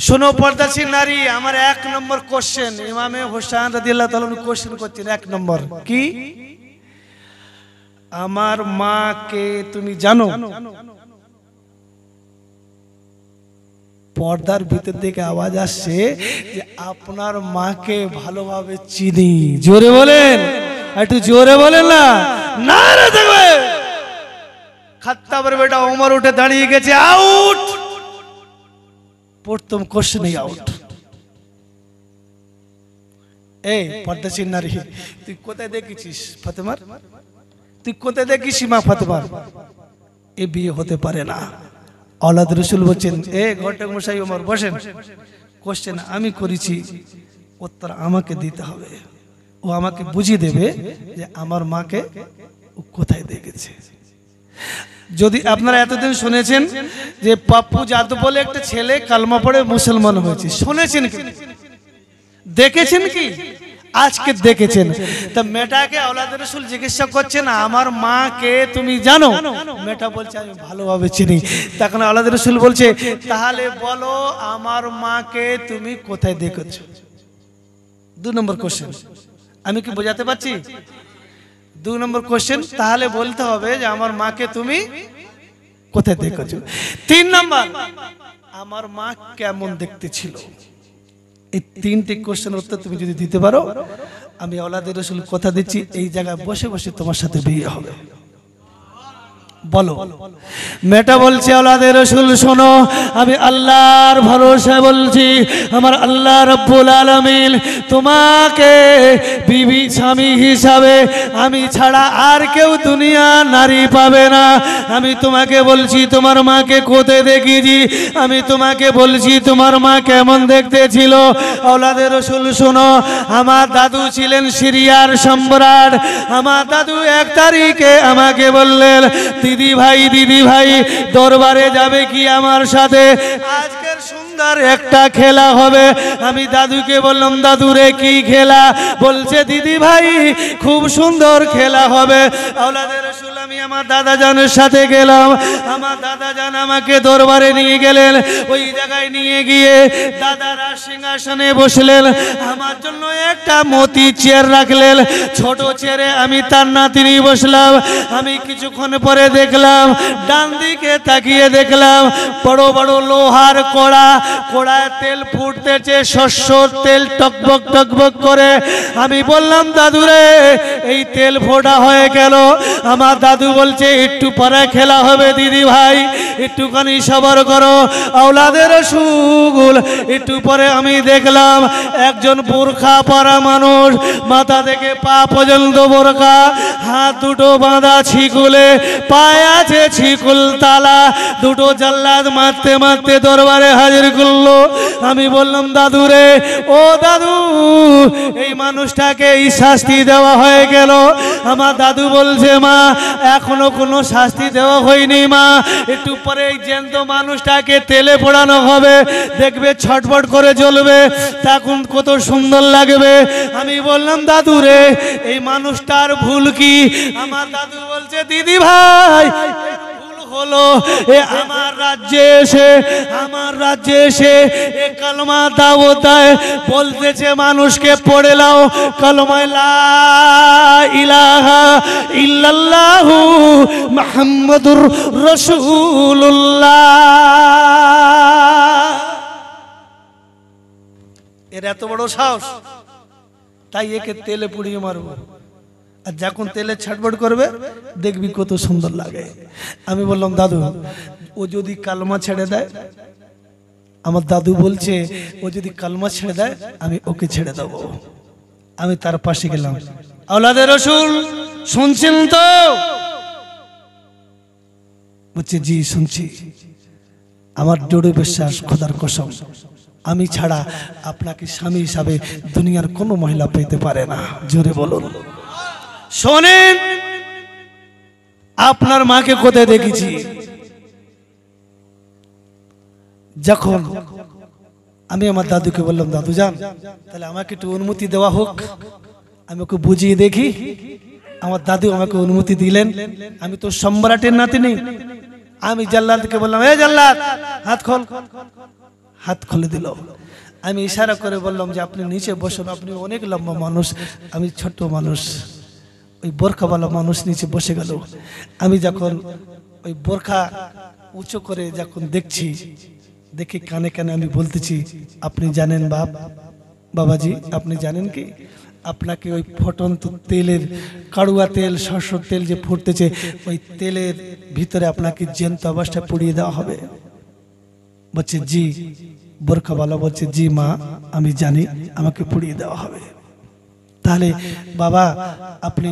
শোনো পর্দাশীল নারী, আমার 1 নম্বর কোশ্চেন, ইমামে হোসেন রাদিয়াল্লাহু তাআলা কোশ্চেন করছেন। 1 নম্বর কি? আমার মাকে তুমি জানো? পর্দার ভিতর থেকে আওয়াজ আসছে যে আপনার মাকে ভালোভাবে চিনি। জোরে বলেন, একটু জোরে বলেন না। নারে দেখবে খাত্তাবের বেটা ওমর উঠে দাঁড়িয়ে গেছে, আউট। প্রথম কোশ্চেনই আউট। এই পর্দাশীল নারী, তুই কোথায় দেখেছিস ফাতেমার? তুই কোথায় দেখিস মা ফাতেমার? এ বিয়ে হতে পারে না। আওলাদে রসুল বলছেন এ ঘটক মশাই ওমর বসেন, কোশ্চেন আমি করেছি, উত্তর আমাকে দিতে হবে। ও আমাকে বুঝিয়ে দেবে যে আমার মাকে ও কোথায় দেখেছে। যদি আপনারা এতদিন শুনেছেন যে পাপ্পু যাদব বলে একটা ছেলে কালমা পড়ে মুসলমান হয়েছে, শুনেছেন কি? দেখেছেন কি? আজকে দেখেছেন। তা মেয়েটাকে আওলাদ রাসূল জিজ্ঞাসা করছেন, আমার মা কে তুমি জানো? মেয়েটা বলছে আমি ভালোভাবে চিনি। তখন আওলাদ রাসূল বলছে, তাহলে বলো আমার মাকে তুমি কোথায় দেখেছো? 2 নম্বর কোশ্চেন। আমি কি বোঝাতে পারছি? 2 নম্বর কোশ্চেন, তাহলে বলতে হবে যে আমার মাকে তুমি কোথায় দেখেছো। 3 নম্বর, আমার মা কেমন দেখতে ছিল? এই 3টি কোশ্চেনের উত্তর তুমি যদি দিতে পারো, আমি আওলাদ রাসূল কথা দিচ্ছি এই জায়গায় বসে বসে তোমার সাথে বিয়ে হবে। বলো। মেয়েটা বলছে, আওলাদ রাসূল শোনো, আমি আল্লাহর ভরসায় বলছি, আমার আল্লাহ রাব্বুল আলামিন তোমাকে বিবি স্বামী হিসাবে আমি ছাড়া আর কেউ দুনিয়া নারী পাবে না। আমি তোমাকে বলছি তোমার মাকে কোথায় দেখেছি, আমি তোমাকে বলছি তোমার মা কেমন দেখতে ছিল। আওলাদ রাসূল শোনো, আমার দাদু ছিলেন সিরিয়ার সম্রাট। আমার দাদু 1 তারিখে আমাকে বললেন, দিদি ভাই দরবারে যাবে কি আমার সাথে? আজকের সুন্দর একটা খেলা হবে। আমি দাদুকে বললাম, দাদু রে কি খেলা? বলছে দিদি ভাই খুব সুন্দর খেলা হবে। আওলাদ রাসূল আমি আমার দাদা জানের সাথে গেলাম। আমার দাদা জান আমাকে দরবারে নিয়ে গেলেন। ওই জায়গায় নিয়ে গিয়ে দাদারা সিংহাসনে বসলেন। আমার জন্য একটা মতি চেয়ার রাখলেন, ছোট চেয়ারে আমি তার নাতিনি বসলাম। আমি কিছুক্ষণ পরে দেখলাম, ডান দিকে তাকিয়ে দেখলাম বড় বড় লোহার কড়া, কড়ায় তেল ফুটতেছে, শস্যর তেল টকবক টকবক করে। আমি বললাম, দাদু রে এই তেল ফোটা হয়ে গেল। আমার দাদু বলছে, একটু পরে খেলা হবে দিদি ভাই, একটুখানি সবর করো। আওলাদ রাসূল একটু পরে আমি দেখলাম একজন বোরখা পরা মানুষ, মাথা থেকে পা পর্যন্ত বোরখা, হাত দুটো বাঁধা ছিকুলে, পায়ে আছে ছিকুল তালা। দুটো জাল্লাদ মারতে মারতে দরবারে হাজির করলো। আমি বললাম, দাদু রে, ও দাদু এই মানুষটাকে এই শাস্তি দেওয়া হয়ে গেল। আমার দাদু বলছে, মা এখনো কোনো শাস্তি দেওয়া হয়নি মা, একটু পরে এই জ্যান্ত মানুষটাকে তেলে পোড়ানো হবে, দেখবে ছটফট করে জ্বলবে, তখন কত সুন্দর লাগবে। আমি বললাম, দাদু রে এই মানুষটার ভুল কি? আমার দাদু বলছে, দিদি ভাই হলো আমার রাজ্যে এসে এ কালমা দাওয়াত দেয়, বলতেছে মানুষকে পড়ে লাও কালমা লা ইলাহা ইল্লাল্লাহু মুহাম্মাদুর রাসূলুল্লাহ। এর এত বড় সাহস, তাই একে তেলে পুড়িয়ে মারবো। আর যখন তেলে ছটফট করবে দেখবি কত সুন্দর লাগে। আমি বললাম, দাদু ও যদি কালমা ছেড়ে দেয়, আমার দাদু বলছে ও যদি কালমা ছেড়ে দেয় আমি ওকে ছেড়ে দেবো। আমি তার পাশে গেলাম। আওলাদ রাসূল শুনছেন তো? বলছে, জি শুনছি। আমার দৃঢ় বিশ্বাস, খোদার কসম, আমি ছাড়া আপনাকে স্বামী হিসাবে দুনিয়ার কোনো মহিলা পেতে পারে না। জোরে বলুন। শোনেন, আপনার মাকে কোথায় দেখেছি? যখন আমি আমার দাদুকে বললাম, দাদু যান তাহলে আমাকে একটু অনুমতি দেওয়া হোক, আমি ওকে বুঝিয়ে দেখি। আমার দাদু আমাকে অনুমতি দিলেন। আমি তো সম্রাটের নাতিনি। আমি জাল্লাদকে বললাম, এ জাল্লাদ হাত খোল। হাত খুলে দিল। আমি ইশারা করে বললাম যে আপনি নিচে বসুন, আপনি অনেক লম্বা মানুষ, আমি ছোট মানুষ। ওই বোরখাওয়ালা মানুষ নিচে বসে গেল। আমি যখন ওই বোরখা উঁচু করে যখন দেখছি, দেখে কানে কানে আমি বলতেছি, আপনি জানেন বাবাজি, আপনি জানেন কি আপনাকে ওই ফটন্ত তেলের, কাড়ুয়া তেল, সরষের তেল যে ফুটতেছে, ওই তেলের ভিতরে আপনাকে জ্যান্ত অবস্থায় পুড়িয়ে দেওয়া হবে। বলছে জি। বোরখাওয়ালা বলছে, জি মা আমি জানি, আমাকে পুড়িয়ে দেওয়া হবে। তাহলে বাবা আপনি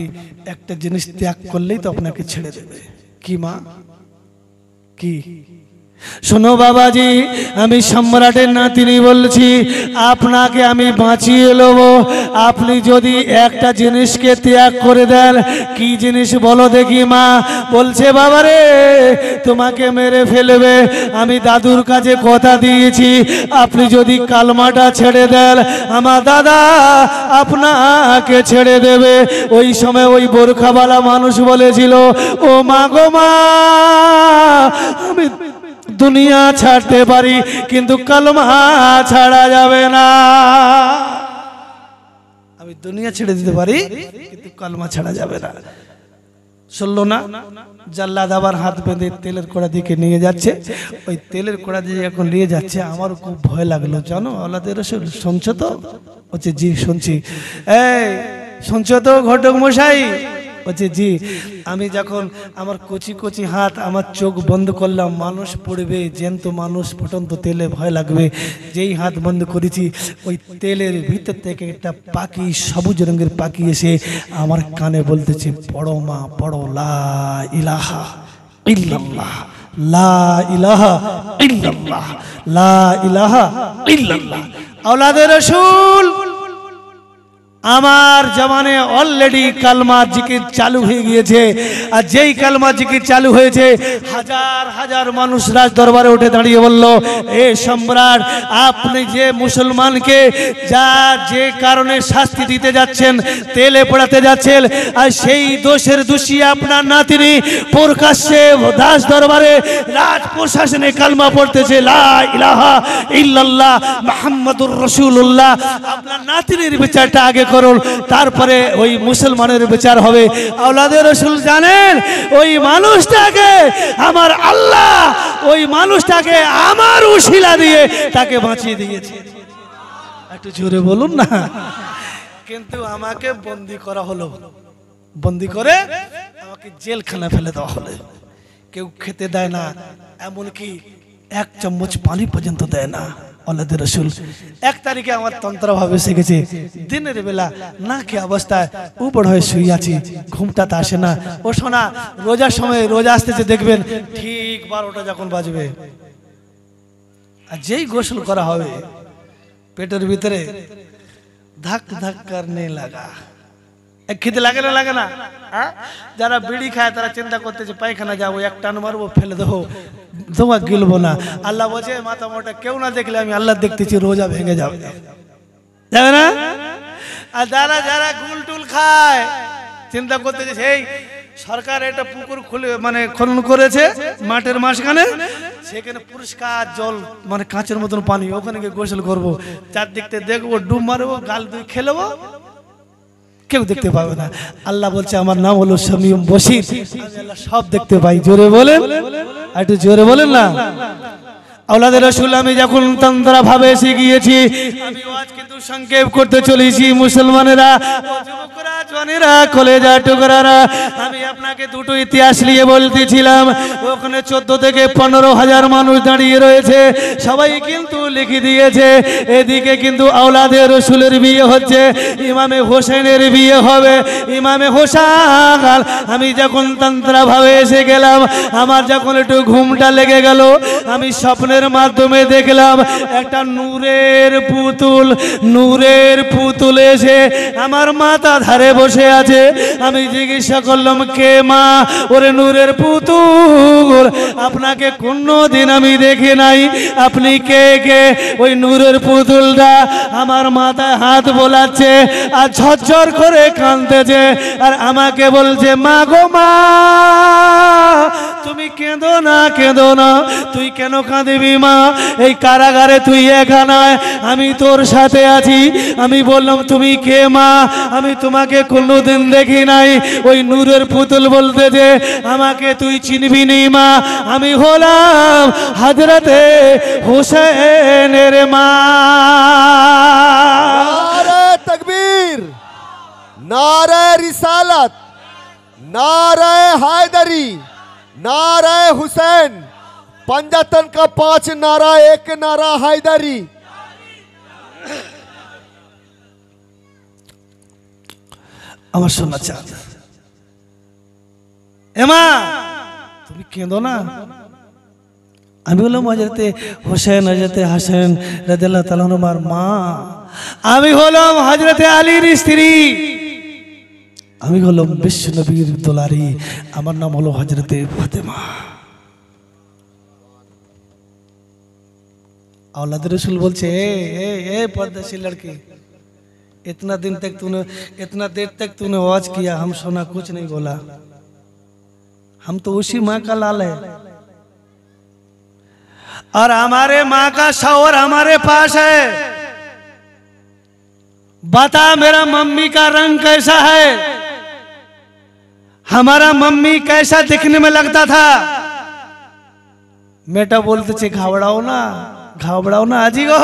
একটা জিনিস ত্যাগ করলেই তো আপনাকে ছেড়ে দেবে। কি মা? কি? শোনো বাবাজি, আমি সম্রাটের নাতিনি বলছি, আপনাকে আমি বাঁচিয়ে নেব। আপনি যদি একটা জিনিসকে ত্যাগ করে দেন। কি জিনিস বলো দেখি মা? বলছে বাবারে, তোমাকে মেরে ফেলবে। আমি দাদুর কাছে কথা দিয়েছি, আপনি যদি কালমাটা ছেড়ে দেন, আমার দাদা আপনাকে ছেড়ে দেবে। ওই সময় ওই বোরখাওয়ালা মানুষ বলেছিল, ও মা গো মা, আমি দুনিয়া ছাড়তে পারি কিন্তু কালমা ছাড়া যাবে না। আমি দুনিয়া ছেড়ে দিতে পারি কিন্তু কালমা ছাড়া যাবে না। শুনলো না? জাল্লাদ আবার হাত বেঁধে তেলের কড়া দিকে নিয়ে যাচ্ছে। ওই তেলের কড়া দিয়ে এখন নিয়ে যাচ্ছে, আমার খুব ভয় লাগলো জানো। আল্লাহর রাসূল শুনছো তো? বলছে জি শুনছি। এই শুনছো তো ঘটক মশাই? বলছে জি। আমি যখন আমার কচি কচি হাত, আমার চোখ বন্ধ করলাম, মানুষ পড়বে, জ্যান্ত মানুষ, ফুটন্ত তেলে ভয় লাগবে। যেই হাত বন্ধ করেছি, ওই তেলের ভিতর থেকে একটা পাখি, সবুজ রঙের পাখি এসে আমার কানে বলতেছে, পড়ো মা পড়ো, লা ইলাহা ইল্লাল্লাহ, লা ইলাহা ইল্লাল্লাহ, লা ইলাহা ইল্লাল্লাহ। আওলাদে রাসূল আমার জমানে অলরেডি কালমা জিকির চালু হয়ে গিয়েছে। আর যেই কালমা জিকির চালু হয়েছে, হাজার হাজার মানুষ রাজ দরবারে উঠে দাঁড়িয়ে বলল, এ সম্রাট, আপনি যে মুসলমানকে যা যে কারণে শাস্তি দিতে যাচ্ছেন, তেলে পোড়াতে যাচ্ছেন, আর সেই দোষের দোষী আপনার নাতিনি প্রকাশ্যে দাস দরবারে রাজ প্রশাসনে কালমা পড়তেছে, লা ইলাহা ইল্লাল্লাহ মুহাম্মাদুর রাসূলুল্লাহ। আপনার নাতিনির বিচারটা আগে করুন, তারপরে ওই মুসলমানের বিচার হবে। আওলাদে রাসূল জানেন, ওই মানুষটাকে আমার আল্লাহ, ওই মানুষটাকে আমার উসিলা দিয়ে তাকে বাঁচিয়ে দিয়েছে। একটু জোরে বলুন না। কিন্তু আমাকে বন্দি করা হলো, বন্দি করে আমাকে জেলখানা ফেলে দেওয়া হলো। কেউ খেতে দেয় না, এমনকি এক চামচ পানি পর্যন্ত দেয় না। আওলাদে রাসূল 1 তারিখে আমার তন্ত্র ভাবে শিখেছে, দিনের বেলা না খেয়ে অবস্থায় উপর হয়ে শুয়ে আছি, ঘুমটাতে আসে না। ও শোনা, রোজার সময়, রোজা আসতেছে দেখবেন ঠিক 12টা যখন বাজবে, আর যেই গোসল করা হবে, পেটের ভিতরে ধাক ধাক করনে লাগা। খিদে লাগে না, লাগে না? যারা বিড়ি খায় তারা চিন্তা করতেছে পায়খানা যাবো, এক টান মারবো, ফেলে দেবো, তোমার গিলবো না। আল্লাহ বলছে, মাথা মোটা কেউ না দেখলে আমি আল্লাহ দেখতেছি, রোজা ভেঙে যাবে, যাবে না? আর যারা যারা গুল টুল খায়, চিন্তা করতেছে সেই সরকার একটা পুকুর খুলে মানে খনন করেছে মাঠের মাঝখানে, সেখানে পরিষ্কার জল, মানে কাঁচের মতন পানি, ওখানে গিয়ে গোসল করবো, চারদিক থেকে দেখবো, ডুব মারবো, গাল দুই খেলবো, কেউ দেখতে পাবে না। আল্লাহ বলছে, আমার নাম হলো সামিউম বশির, আমি আল্লাহ সব দেখতে পাই। জোরে বলেন, একটু জোরে বলেন না। আওলাদে রাসূল আমি যখন তন্ত্রা ভাবে এসে গিয়েছি, আমি ওয়াজ কিন্তু সংক্ষেপ করতে চলেছি। মুসলমানেরা, যুবকরা, জওয়ানেরা, কলেজা টুকরারা, আমি আপনাকে দুটো ইতিহাস নিয়ে বলতেছিলাম। ওখানে 14 থেকে 15,000 মানুষ দাঁড়িয়ে রয়েছে, সবাই কিন্তু লিখে দিয়েছে। এদিকে কিন্তু আওলাদে রাসূলের বিয়ে হচ্ছে, ইমামে হোসেনের বিয়ে হবে। ইমামে হোসেন, আমি যখন তন্ত্রা ভাবে এসে গেলাম, আমার যখন একটু ঘুমটা লেগে গেল, আমি স্বপ্নের মাধ্যমে দেখলাম একটা নূরের পুতুল, নূরের পুতুল এসে আমার মাথা ধারে বসে আছে। আমি জিজ্ঞাসা করলাম, কে মা? ওরে নূরের পুতুল, আপনাকে কোনদিন আমি দেখি নাই, আপনি কে? কে? ওই নূরের পুতুলটা আমার মাথায় হাত বোলাচ্ছে আর ঝরঝর করে কাঁদতেছে, আর আমাকে বলছে, মা গো মা, তুমি কেঁদো না, কেঁদো না। তুই কেন কাঁদিবি মা? এই কারাগারে তুই একা নয়, আমি তোর সাথে আছি। আমি বললাম, তুমি কে মা? আমি তোমাকে কোনোদিন দেখি নাই। ওই নূরের পুতুল বলতে যে, আমাকে তুই চিনবি নি মা, আমি হলাম হযরতে হোসেনের মা। নারে তাকবীর, নারে রিসালাত, नारे हैदरी, नारे हुसैन, पंजातन का 5 नारा, एक नारा हैदरी। আমার শোনা চান, এমা তুমি কেঁদো না, আমি হলাম হযরতে হোসেন হযরতে হাসান রাদিয়াল্লাহু তাআলা আনহুর মা, আমি হলাম হযরতে আলীর স্ত্রী, আমি হলাম বিশ্ব নবীর দুলারি, আমার নাম হলো হযরতে ফাতেমা। औलाद रसूल बोलছে ए पर्दाशी लड़की, इतना देर तक तूने आवाज किया, हम सुना कुछ नहीं बोला, हम तो उसी माँ का लाल है और हमारे माँ का शौहर हमारे पास है। बता मेरा मम्मी का रंग कैसा है, हमारा मम्मी कैसा दिखने में लगता था। बेटा बोलते थे घबराओ ना आजी गो,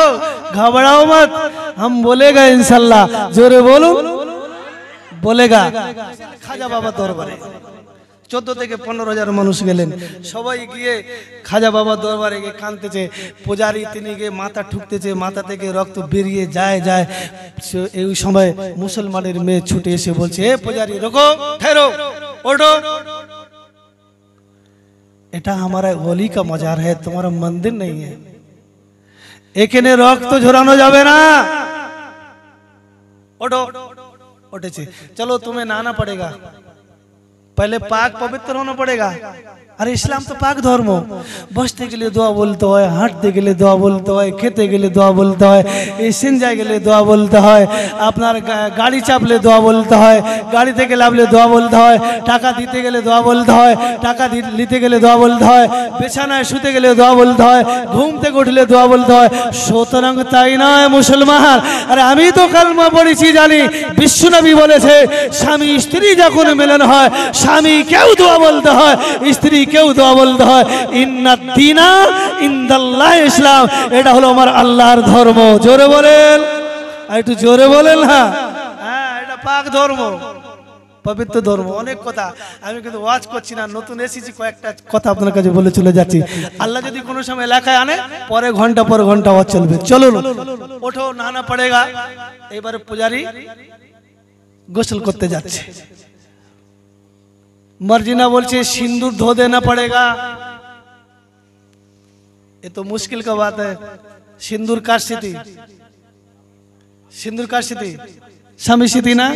घबराओ मत, हम बोलेगा इंशाल्लाह, जोरे बोलो बोलेगा। खाजा बाबा दरबारे 14 থেকে 15,000 মানুষ গেলেন, সবাই গিয়ে খাজা বাবা দরবারে গিয়ে কাঁদতেছে। পূজারি তিনি গিয়ে মাথা ঠুকতেছে, মাথা থেকে রক্ত বেরিয়ে যায়। এই সময় মুসলমানের মেয়ে ছুটে এসে বলছে, এ পূজারি রুকো, ठहरो, ওঠো, এটা हमारा ওলি का मजार है, तुम्हारा मंदिर नहीं है, এখানে রক্ত ঝরানো যাবে না, ওঠো। उठे, चलो तुम्हें नहाना पड़ेगा, पहले पाक पवित्र होना पड़ेगा। अरे इस्लाम तो पाक धर्म, बसते के लिए दुआ बोलते हैं, हाঁটতে গেলে दुआ बोलते हैं, खेते গেলে दुआ बोलते हैं, सिंजा গেলে दुआ बोलते हैं, আপনার গাড়ি চাপলে दुआ बोलते हैं, गाड़ी থেকে লাভলে दुआ बोलते हैं, টাকা দিতে গেলে दुआ बोलते हैं, টাকা নিতে গেলে दुआ बोलते हैं, বিছানায় শুতে গেলে दुआ बोलते हैं, ঘুম থেকে উঠলে दुआ बोलते हैं। সুতরাং তাই নয় মুসলমান, আরে আমি তো কালমা পড়েছি, জানি বিশ্বনবী বলেছে স্বামী স্ত্রী যখন মিলন হয় স্বামী কেউ दुआ बोलते হয়, স্ত্রী কেউ দোয়া বলতে হয়। ইন্নাদ দীনা ইনদাল্লাহ ইসলাম, এটা হলো আমার আল্লাহর ধর্ম। জোরে বলেন, একটু জোরে বলেন। হ্যাঁ, এটা পাক ধর্ম, পবিত্র ধর্ম। অনেক কথা আমি কিন্তু ওয়াজ করছি না, নতুন এসেছি, কয়েকটা কথা আপনার কাছে বলে চলে যাচ্ছি। আল্লাহ যদি কোনো সময় লেখায় আনে, পরে ঘন্টা পর ঘন্টা ওয়াজ চলবে। চলো ওঠো, নহানা পড়েগা। এবারে পূজারি গোসল করতে যাচ্ছে, मर्जिना बोलছে सिंदूर धो देना पड़ेगा। ये तो मुश्किल का बात है। सिंदूर काর স্মৃতি, सिंदूर কার স্মৃতি, স্বামী স্মৃতি না।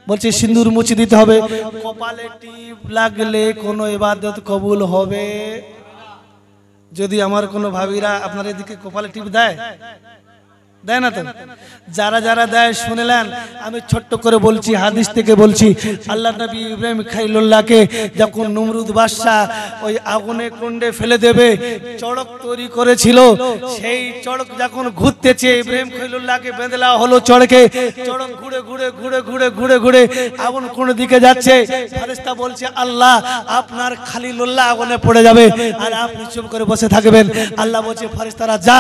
বলছে সিন্দুর মুছে দিতে হবে, কপালে টিপ লাগলে কোনো ইবাদত কবুল হবে। যদি আমার কোনো ভাবিরা আপনার এদিকে কপালে টিপ দেয়, দেয় না তো? যারা যারা দেয় শুনলেন, আমি ছোট্ট করে বলছি, হাদিস থেকে বলছি। আল্লাহ নবী ইব্রাহিম খলিলুল্লাহকে যখন নমরুদ বাদশা ওই আগুনে কুণ্ডে ফেলে দেবে চড়ক তৈরি করেছিল, সেই চড়ক যখন ঘুরতেছে ইব্রাহিম খলিলুল্লাহকে বেঁধে হলো চড়কে। চড়ক ঘুরে ঘুরে ঘুরে ঘুরে ঘুরে ঘুরে আগুন কোন দিকে যাচ্ছে। ফেরেশতা বলছে আল্লাহ আপনার খলিলুল্লাহ আগুনে পড়ে যাবে আর আপনি চুপ করে বসে থাকবেন। আল্লাহ বলছে ফেরেশতারা যা।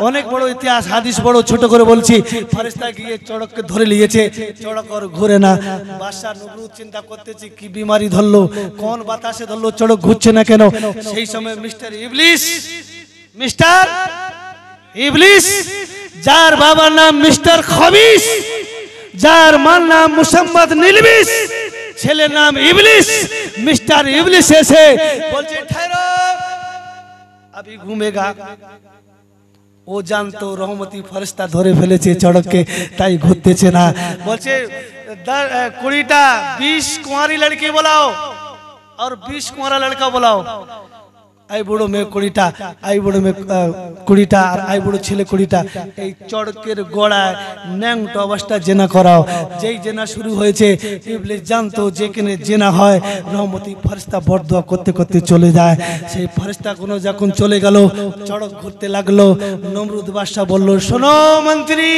অনেক বড় ইতিহাস, হাদিস বড়, ছোট করে বলছি। ফেরেশতা গিয়ে চড়ককে ধরে নিয়েছে, চড়ক আর ঘুরে না। বাদশা নমরুদ চিন্তা করতেছে কি বিমারি ধরলো, কোন বাতাসে ধরলো, চড়ক ঘুরছে না কেন। সেই সময় মিস্টার ইবলিস যার বাবার নাম মিস্টার খবিস, যার মার নাম মুসাম্মদ নিলবিস, ছেলের নাম ইবলিস, মিস্টার ইবলিস এসে বলছে ঠেরো, আবি ঘুমেগা। ও জানতো রহমতি ফেরেশতা ধরে ফেলেছে চড়ককে, তাই ঘুরতেছে না। বলছে 20টা 20 कुंवारी लड़की बुलाओ और 20 कुंवारा लड़का बुलाओ। आई बुड़ो में 20টা, आई बुड़ो में 20টা আর आई बुड़ो ছেলে 20টা। এই চড়কের গোড়ায় ন্যাংট অবস্থা জেনা করাও। যেই জেনা শুরু হয়েছে ইবলিস জানতো যেখানে জেনা হয় রহমতি ফেরেশতা বরদোয়া করতে করতে চলে যায়। সেই ফেরেশতা কোনো যখন চলে গেল, চড়ক ঘুরতে লাগলো। নমরুদ বাদশা বলল শোনো মন্ত্রী,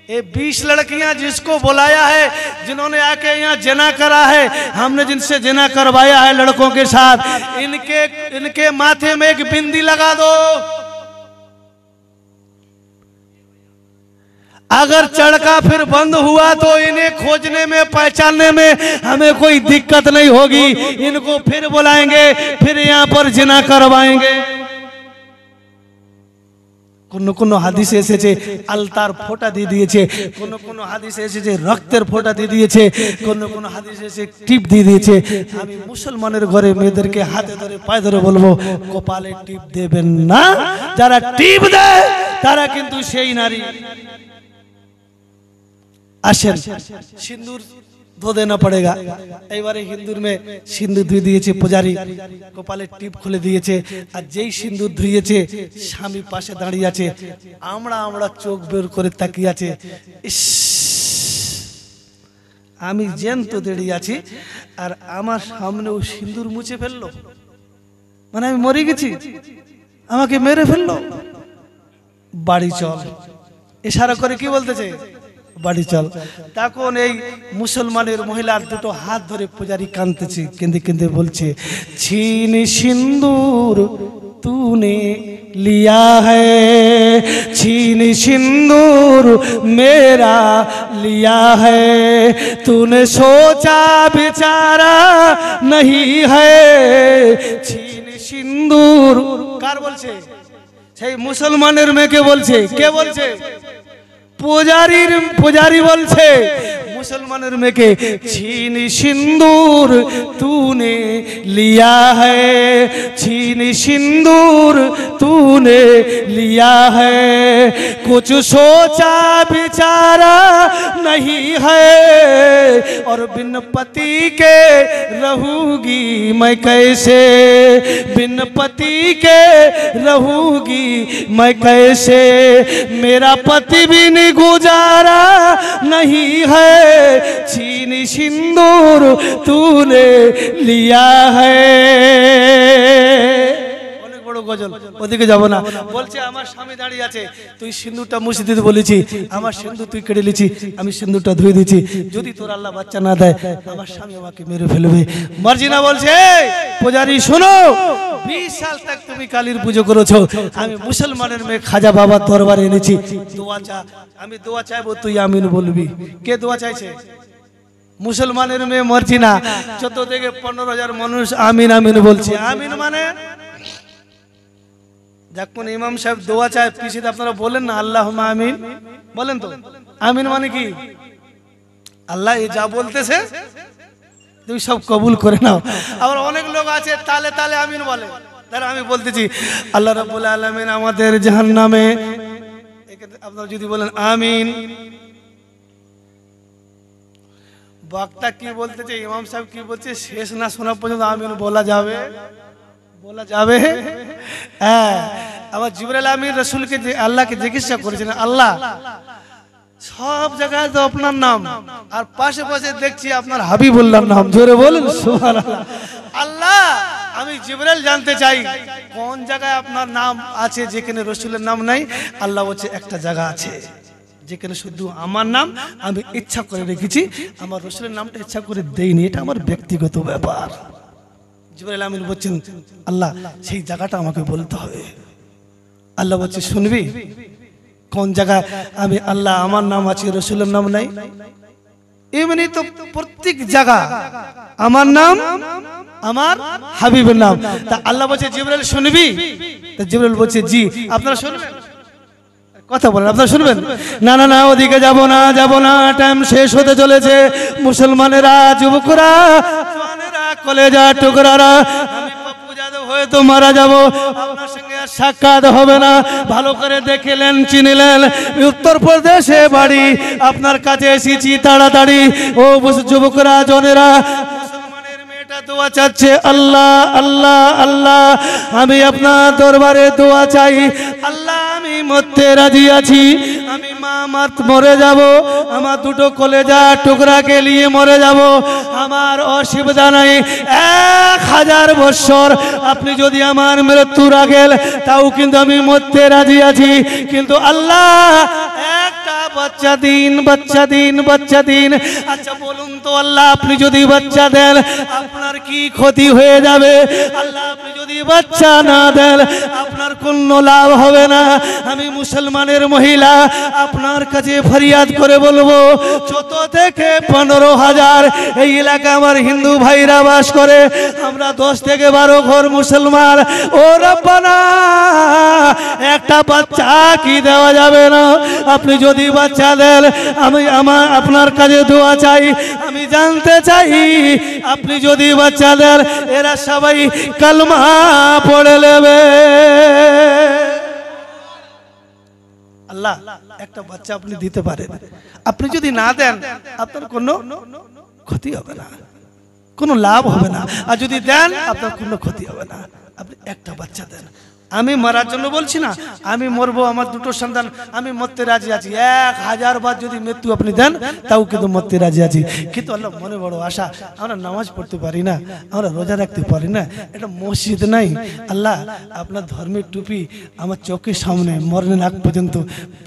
ये 20 लड़कियां जिसको बुलाया है, जिन्होंने आके यहाँ जना करा है, हमने जिनसे जना करवाया है लड़कों के साथ, इनके माथे में एक बिंदी लगा दो। अगर चड़का फिर बंद हुआ तो इन्हें खोजने में, पहचानने में हमें कोई दिक्कत नहीं होगी। इनको फिर बुलाएंगे, फिर यहाँ पर जना करवाएंगे। কোন কোন হাদিসে এসেছে আলতার ফোঁটা দিয়ে দিয়েছে, কোন কোন হাদিসে এসেছে রক্তের ফোঁটা দিয়ে দিয়েছে, কোন কোন হাদিসে এসে টিপ দিয়ে দিয়েছে। আমি মুসলমানের ঘরে মেয়েদেরকে হাতে ধরে পায়ে ধরে বলবো কপালে টিপ দেবেন না। যারা টিপ দেয় তারা কিন্তু সেই নারী। আসেন, সিন্দুর धो देना पड़ेगा। এবারে হিন্দুর মেয়ে সিন্দুর ধুয়ে দিয়েছে, পূজারি কপালে টিপ খুলে দিয়েছে, আর যেই সিন্দুর ধুইয়েছে স্বামী পাশে দাঁড়িয়ে আছে, আমরা চোখ বের করে তাকিয়ে আছে। ইস, আমি জ্যান্ত দাঁড়িয়ে আছি আর আমার সামনে ও সিন্দুর মুছে ফেললো, মানে আমি মরে গেছি, আমাকে মেরে ফেললো। বাড়ি চল, ইশারা করে কি বলতেছে? বাড়ি চল। তখন এই মুসলমানের মহিলার দুটো হাত ধরে পূজারি কাঁদতেছে, কেঁদে কেঁদে বলছে छीन सिंदूर तूने लिया है, छीन सिंदूर मेरा लिया है, तूने सोचा बेचारा नहीं है, छीन सिंदूर। কার বলছে? সেই মুসলমানের মেয়েকে বলছে। কে বলছে? पुजारी बोलছে मुसलमानेर में के छीन सिंदूर तूने लिया है, छीन सिंदूर तूने लिया है, कुछ सोचा बेचारा नहीं है, और बिन पति के रहूंगी मैं कैसे, बिन पति के रहूंगी मैं कैसे, मेरा पति भी गुजारा नहीं है, छीन सिंदूर तूने लिया है। অনেক বড় গজল, ওদিকে যাব না। বলছে আমার স্বামী দাঁড়িয়ে আছে, তুই সিন্দুরটা মুছে দিতে বলেছি, আমার সিন্দুর তুই কেড়ে নিয়েছি, আমি সিন্দুরটা ধুয়ে দিয়েছি, যদি তোর আল্লাহ বাচ্চা না দেয় আমার স্বামী আমাকে মেরে ফেলবে। মার্জিনা বলছে পূজারি শোনো, 20 সাল तक তুমি কালীর পুজো করেছো, আমি মুসলমানের মেয়ে খাজা বাবার দরবারে এনেছি, দোয়া চা। আমি দোয়া চাইবো, তুই আমিন বলবি। কে দোয়া চাইছে? মুসলমানের মেয়ে মার্জিনা। 14 থেকে 15,000 মানুষ আমিন আমিন বলছে। আমিন মানে যখন ইমাম সাহেব দোয়া চায় পিছিয়ে আপনারা বলেন না আল্লাহুম্মা আমিন, বলেন তো। আমিন মানে কি? আল্লাহ এই যা বলতেছে তুমি সব কবুল করে নাও। আবার অনেক লোক আছে তালে তালে আমিন বলে। তারা আমি বলতেছি আল্লাহ রাব্বুল আলামিন আমাদের জাহান্নামে, আপনারা যদি বলেন আমিন। বক্তা কি বলতেছে, ইমাম সাহেব কি বলছে, শেষ না শোনা পর্যন্ত আমিন বলা যাবে, বলা যাবে। হ্যাঁ, আবার জিবরাইল আমিন রাসূলকে আল্লাহকে জিজ্ঞাসা করেছেন, আল্লাহ সব জায়গায় তো আপনার নাম, আর পাশে পাশে দেখছি আপনার হাবিবুল্লাহর নাম, জোরে বলুন সুবহানাল্লাহ। আল্লাহ আমি জিবরাইল জানতে চাই কোন জায়গায় আপনার নাম আছে যেখানে রাসূলের নাম নাই। আল্লাহ বলছে একটা জায়গা আছে যেখানে শুধু আমার নাম আমি ইচ্ছা করে রেখেছি, আমার রাসূলের নামটা ইচ্ছা করে দেইনি, এটা আমার ব্যক্তিগত ব্যাপার। জিবরাইল আমিন বলছেন আল্লাহ সেই জায়গাটা আমাকে বলতে হবে। আল্লাহ বলছে শুনবি কোন জায়গায় আমি আল্লাহ আমার নাম আছে রাসূলের নাম নাই? এমনি তো প্রত্যেক জায়গা আমার নাম, আমার হাবিবের নাম। তা আল্লাহ বলছে জিবরাইল শুনবি? তা জিবরাইল বলছে জি। আপনারা শুনবেন? কথা বলেন, আপনারা শুনবেন? না না না, ওদিকে যাব না, যাব না, টাইম শেষ হতে চলেছে। মুসলমানেরা, যুবকরা, জওয়ানেরা, কলেজা টুকরারা, আমি পপ্পু যাদব হয়তো মারা যাব, আপনার সঙ্গে আর সাক্ষাৎ হবে না। ভালো করে দেখলেন, চিনলেন, উত্তরপ্রদেশে বাড়ি, আপনার কাছে এসেছি তাড়াতাড়ি। ও যুবকরা, জনেরা, দোয়া চাচ্ছে আল্লাহ আল্লাহ আল্লাহ, আমি আপনার দরবারে দোয়া চাই। আল্লাহ আমি মরতে রাজি আছি, আমি মা মরে যাব, আমার দুটো কলেজা টুকরাকে নিয়ে মরে যাব, আমার অসুবিধা নাই। 1000 বছর আপনি যদি আমার মৃত্যু রাখেন তাও কিন্তু আমি মরতে রাজি আছি, কিন্তু আল্লাহ একটা বাচ্চা দিন, বাচ্চা দিন, বাচ্চা দিন। আচ্ছা বলুন তো আল্লাহ আপনি যদি বাচ্চা দেন আপনার কি ক্ষতি হয়ে যাবে? আল্লাহ আপনি যদি বাচ্চা না দেন আপনার কোনো লাভ হবে না। আমি মুসলমানের মহিলা আপনার কাছে ফরিয়াদ করে বলবো, 14 থেকে 15,000 এই এলাকা আমার হিন্দু ভাইরা বাস করে, আমরা 10 থেকে 12 ঘর মুসলমান। ও রব্বানা, একটা বাচ্চা কি দেওয়া যাবে না? আপনি যদি বাচ্চা দেন, আমি আপনার কাছে দোয়া চাই। আমি জানতে চাই, আপনি যদি বাচ্চা দেন, এরা সবাই কালমা পড়ে নেবে। আল্লাহ, একটা বাচ্চা আপনি দিতে পারেন, আপনি যদি না দেন আপনার কোনো ক্ষতি হবে না, কোনো লাভ হবে না। আর যদি দেন আপনার কোনো ক্ষতি হবে না। আপনি একটা বাচ্চা দেন। আমি মরার জন্য বলছি না, আমি মরবো, আমার দুটো সন্তান, আমি মরতে রাজি আছি। 1000 বার যদি মৃত্যু আপনি দেন, তাও কিন্তু মরতে রাজি আছি। কিন্তু আল্লাহ, মনে বড় আশা, আমরা নামাজ পড়তে পারি না, আমরা রোজা রাখতে পারি না, এটা মসজিদ নাই। আল্লাহ, আপনার ধর্মের টুপি আমার চোখের সামনে মরণের আগ পর্যন্ত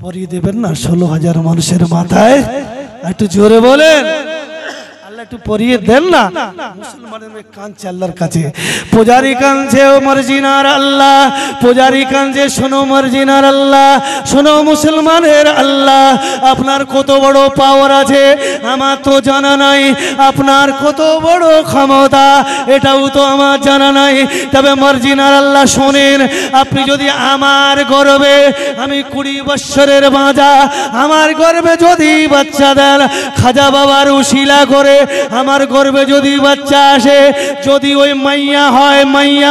পরিয়ে দেবেন না 16,000 মানুষের মাথায়। একটু জোরে বলেন, একটু পরিয়ে দেন না। মুসলমানের কাঁদছে আল্লাহর কাছে, পূজারি কাঁদছে, ও মর্জিনার আল্লাহ, পূজারি কাঁদছে, শোনো মর্জিনার আল্লাহ, শোনো মুসলমানের আল্লাহ, আপনার কত বড় পাওয়ার আছে আমার তো জানা নাই, আপনার কত বড় ক্ষমতা এটাও তো আমার জানা নাই। তবে মর্জিনার আল্লাহ শোনেন, আপনি যদি আমার গর্বে, আমি 20 বৎসরের বাঁচা, আমার গর্বে যদি বাচ্চা দেন, খাজা বাবার উশিলা করে আমার গর্বে যদি বাচ্চা আসে, যদি ওই মাইয়া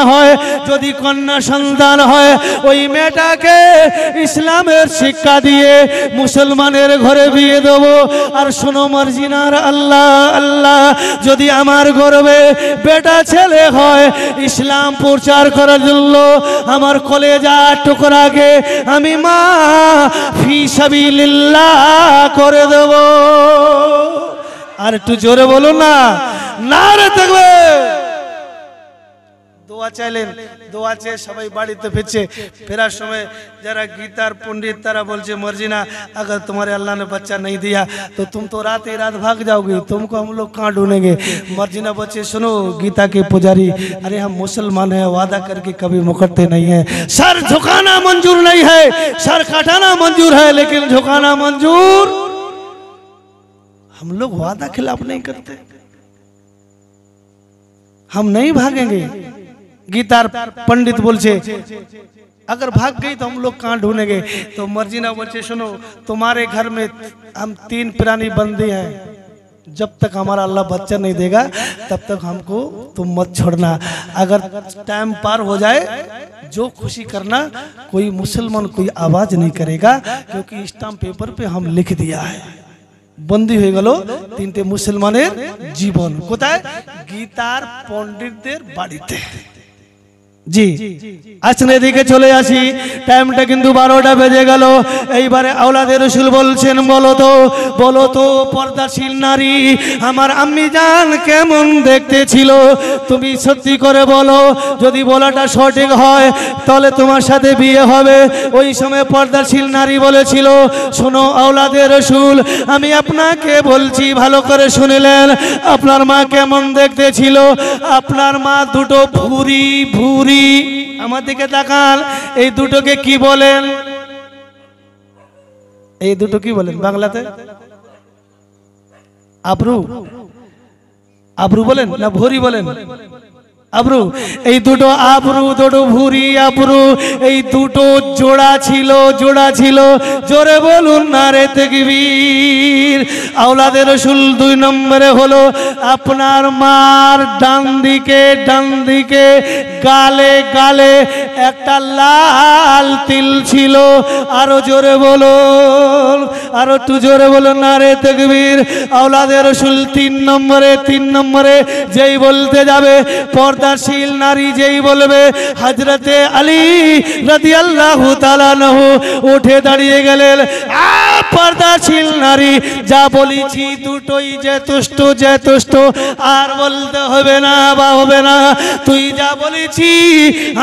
হয়, যদি কন্যা সন্তান হয়, ওই মেয়েটাকে ইসলামের শিক্ষা দিয়ে মুসলমানের ঘরে বিয়ে দেব। আর শোনো মর্জিনার আল্লাহ, আল্লাহ, যদি আমার গর্বে বেটা ছেলে হয়, ইসলাম প্রচার করার জন্য আমার কলেজা টুকরাকে আমি মা ফি সাবিলিল্লাহ করে দেব। আর একটু জোরে বলুন না, নারে তাকবীর। দোয়া চাইলেন, দোয়া চেয়ে সবাই বাড়িতে ফিরছে। ফেরার সময় যারা गीतार पंडित तारा बोलছে, मर्जिना अगर तुम्हारे अल्लाह ने बच्चा नहीं दिया तो तुम तो रात ही रात भाग जाओगे, तुमको हम लोग कहाँ ढूंढेंगे। मर्जिना बच्चे सुनो, गीता के पुजारी, अरे हम मुसलमान हैं, वादा करके कभी मुकरते नहीं है। सर झुकाना मंजूर नहीं है, सर कटाना मंजूर है, लेकिन झुकाना मंजूर। हम लोग वादा खिलाफ नहीं करते, हम नहीं भागेंगे। गीतार पंडित बोलছে, अगर भाग गई तो हम लोग कहाँ ढूंढेंगे। तो मर्जिना बोलছে, सुनो, तुम्हारे घर में हम 3 प्राणी बंदी हैं, जब तक हमारा अल्लाह बच्चा नहीं देगा तब तक हमको तुम मत छोड़ना। अगर टाइम पार हो जाए, जो खुशी करना, कोई मुसलमान कोई आवाज नहीं करेगा, क्योंकि स्टाम्प पेपर पे हम लिख दिया है। बंदी হয়ে গেল 3টে মুসলমানের জীবন। কোথায়? গীতার পণ্ডিতদের বাড়িতে। জি, আসলে এদিকে চলে আসি, টাইমটা কিন্তু 12টা বেজে গেল। এইবারে আওলাদে রাসূল বলছেন, বলো তো পর্দাশীল নারী আমার আম্মি জান কেমন দেখতে ছিল? তুমি সত্যি করে বলো, যদি বলাটা সঠিক হয় তাহলে তোমার সাথে বিয়ে হবে। ওই সময় পর্দাশীল নারী বলেছিল, শোনো আওলাদে রাসূল, আমি আপনাকে বলছি, ভালো করে শুনলেন, আপনার মা কেমন দেখতে ছিল? আপনার মা দুটো ভুরি ভুরি। আমার দিকে তাকান, এই দুটোকে কি বলেন? এই দুটো কি বলেন বাংলাতে? আব্রু, আব্রু বলেন না ভুরি বলেন? আব্রু। এই দুটো আব্রু, দুটো ভুরি আব্রু, এই দুটো জোড়া ছিল। জোরে বলুন নারে তাকবীর। আওলাদে রাসূল 2 নম্বরে হলো, আপনার মার ডান দিকে গালে একটা লাল তিল ছিল। আরো জোরে বলুন, আরো একটু জোরে বলুন নারে তাকবীর। আওলাদে রাসূল 3 নম্বরে যেই বলতে যাবে, পর্দাশীল নারী যেই বলবে, হযরতে আলী রাদিয়াল্লাহু তাআলা আনহু উঠে দাঁড়িয়ে গেলেন। পর্দাশীল নারী, যা বলেছি দুটোই যথেষ্ট যথেষ্ট, আর বলতে হবে না বা হবে না। তুই যা বলেছি,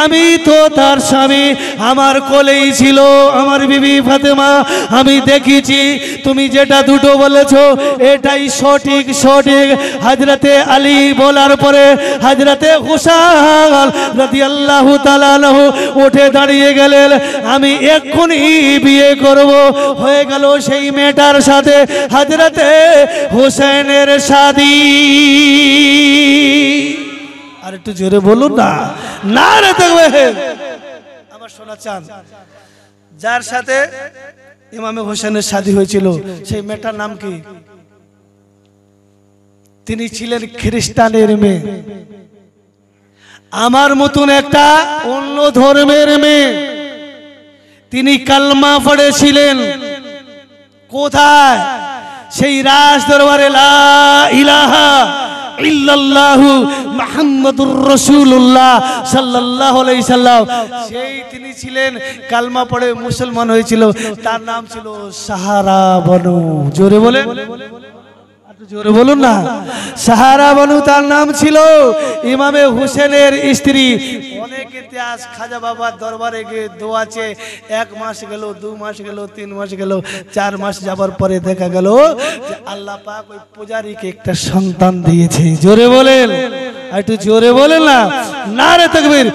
আমি তো তার স্বামী, আমার কোলেই ছিল আমার বিবি ফাতেমা, আমি দেখেছি তুমি যেটা দুটো বলেছো এটাই সঠিক সঠিক। হযরতে আলী বলার পরে হযরতে হুসাইন রাদিয়াল্লাহু তাআলা আনহু উঠে দাঁড়িয়ে গেলেন, আমি এক্ষুনি বিয়ে করব। হয়ে গেল সেই মেয়েটার সাথে হযরতে হুসাইনের শাদী। আর একটু জোরে বলুন না, নারে তাকবীর। আমার শোনা চান, যার সাথে ইমামে হোসেনের শাদী হয়েছিল সেই মেয়েটার নাম কি? তিনি ছিলেন খ্রিস্টানের মেয়ে, আমার মতন একটা অন্য ধর্মের মেয়ে। তিনি কালমা পড়েছিলেন কোথায়? সেই রাজ দরবারে লা ইলাহা ইল্লাল্লাহু মুহাম্মাদুর রাসূলুল্লাহ সাল্লাল্লাহু আলাইহি সাল্লাম, সেই তিনি ছিলেন কালমা পড়ে মুসলমান হয়েছিল। তার নাম ছিল সাহারা বনু। জোরে বলে, জোরে বলুন না, সাহারা বনু তার নাম ছিল। ইমামে হুসেনের স্ত্রী। অনেক ইতিহাস খাজা বাবার দরবারে গিয়ে দোয়াছে, 1 মাস গেল, 2 মাস গেল, 3 মাস গেল, 4 মাস যাবার পরে দেখা গেল যে আল্লাহ পাক ওই পূজারীকে একটা সন্তান দিয়েছে। জোরে বলেন, একটু জোরে বলেন না, নারে তাকবীর।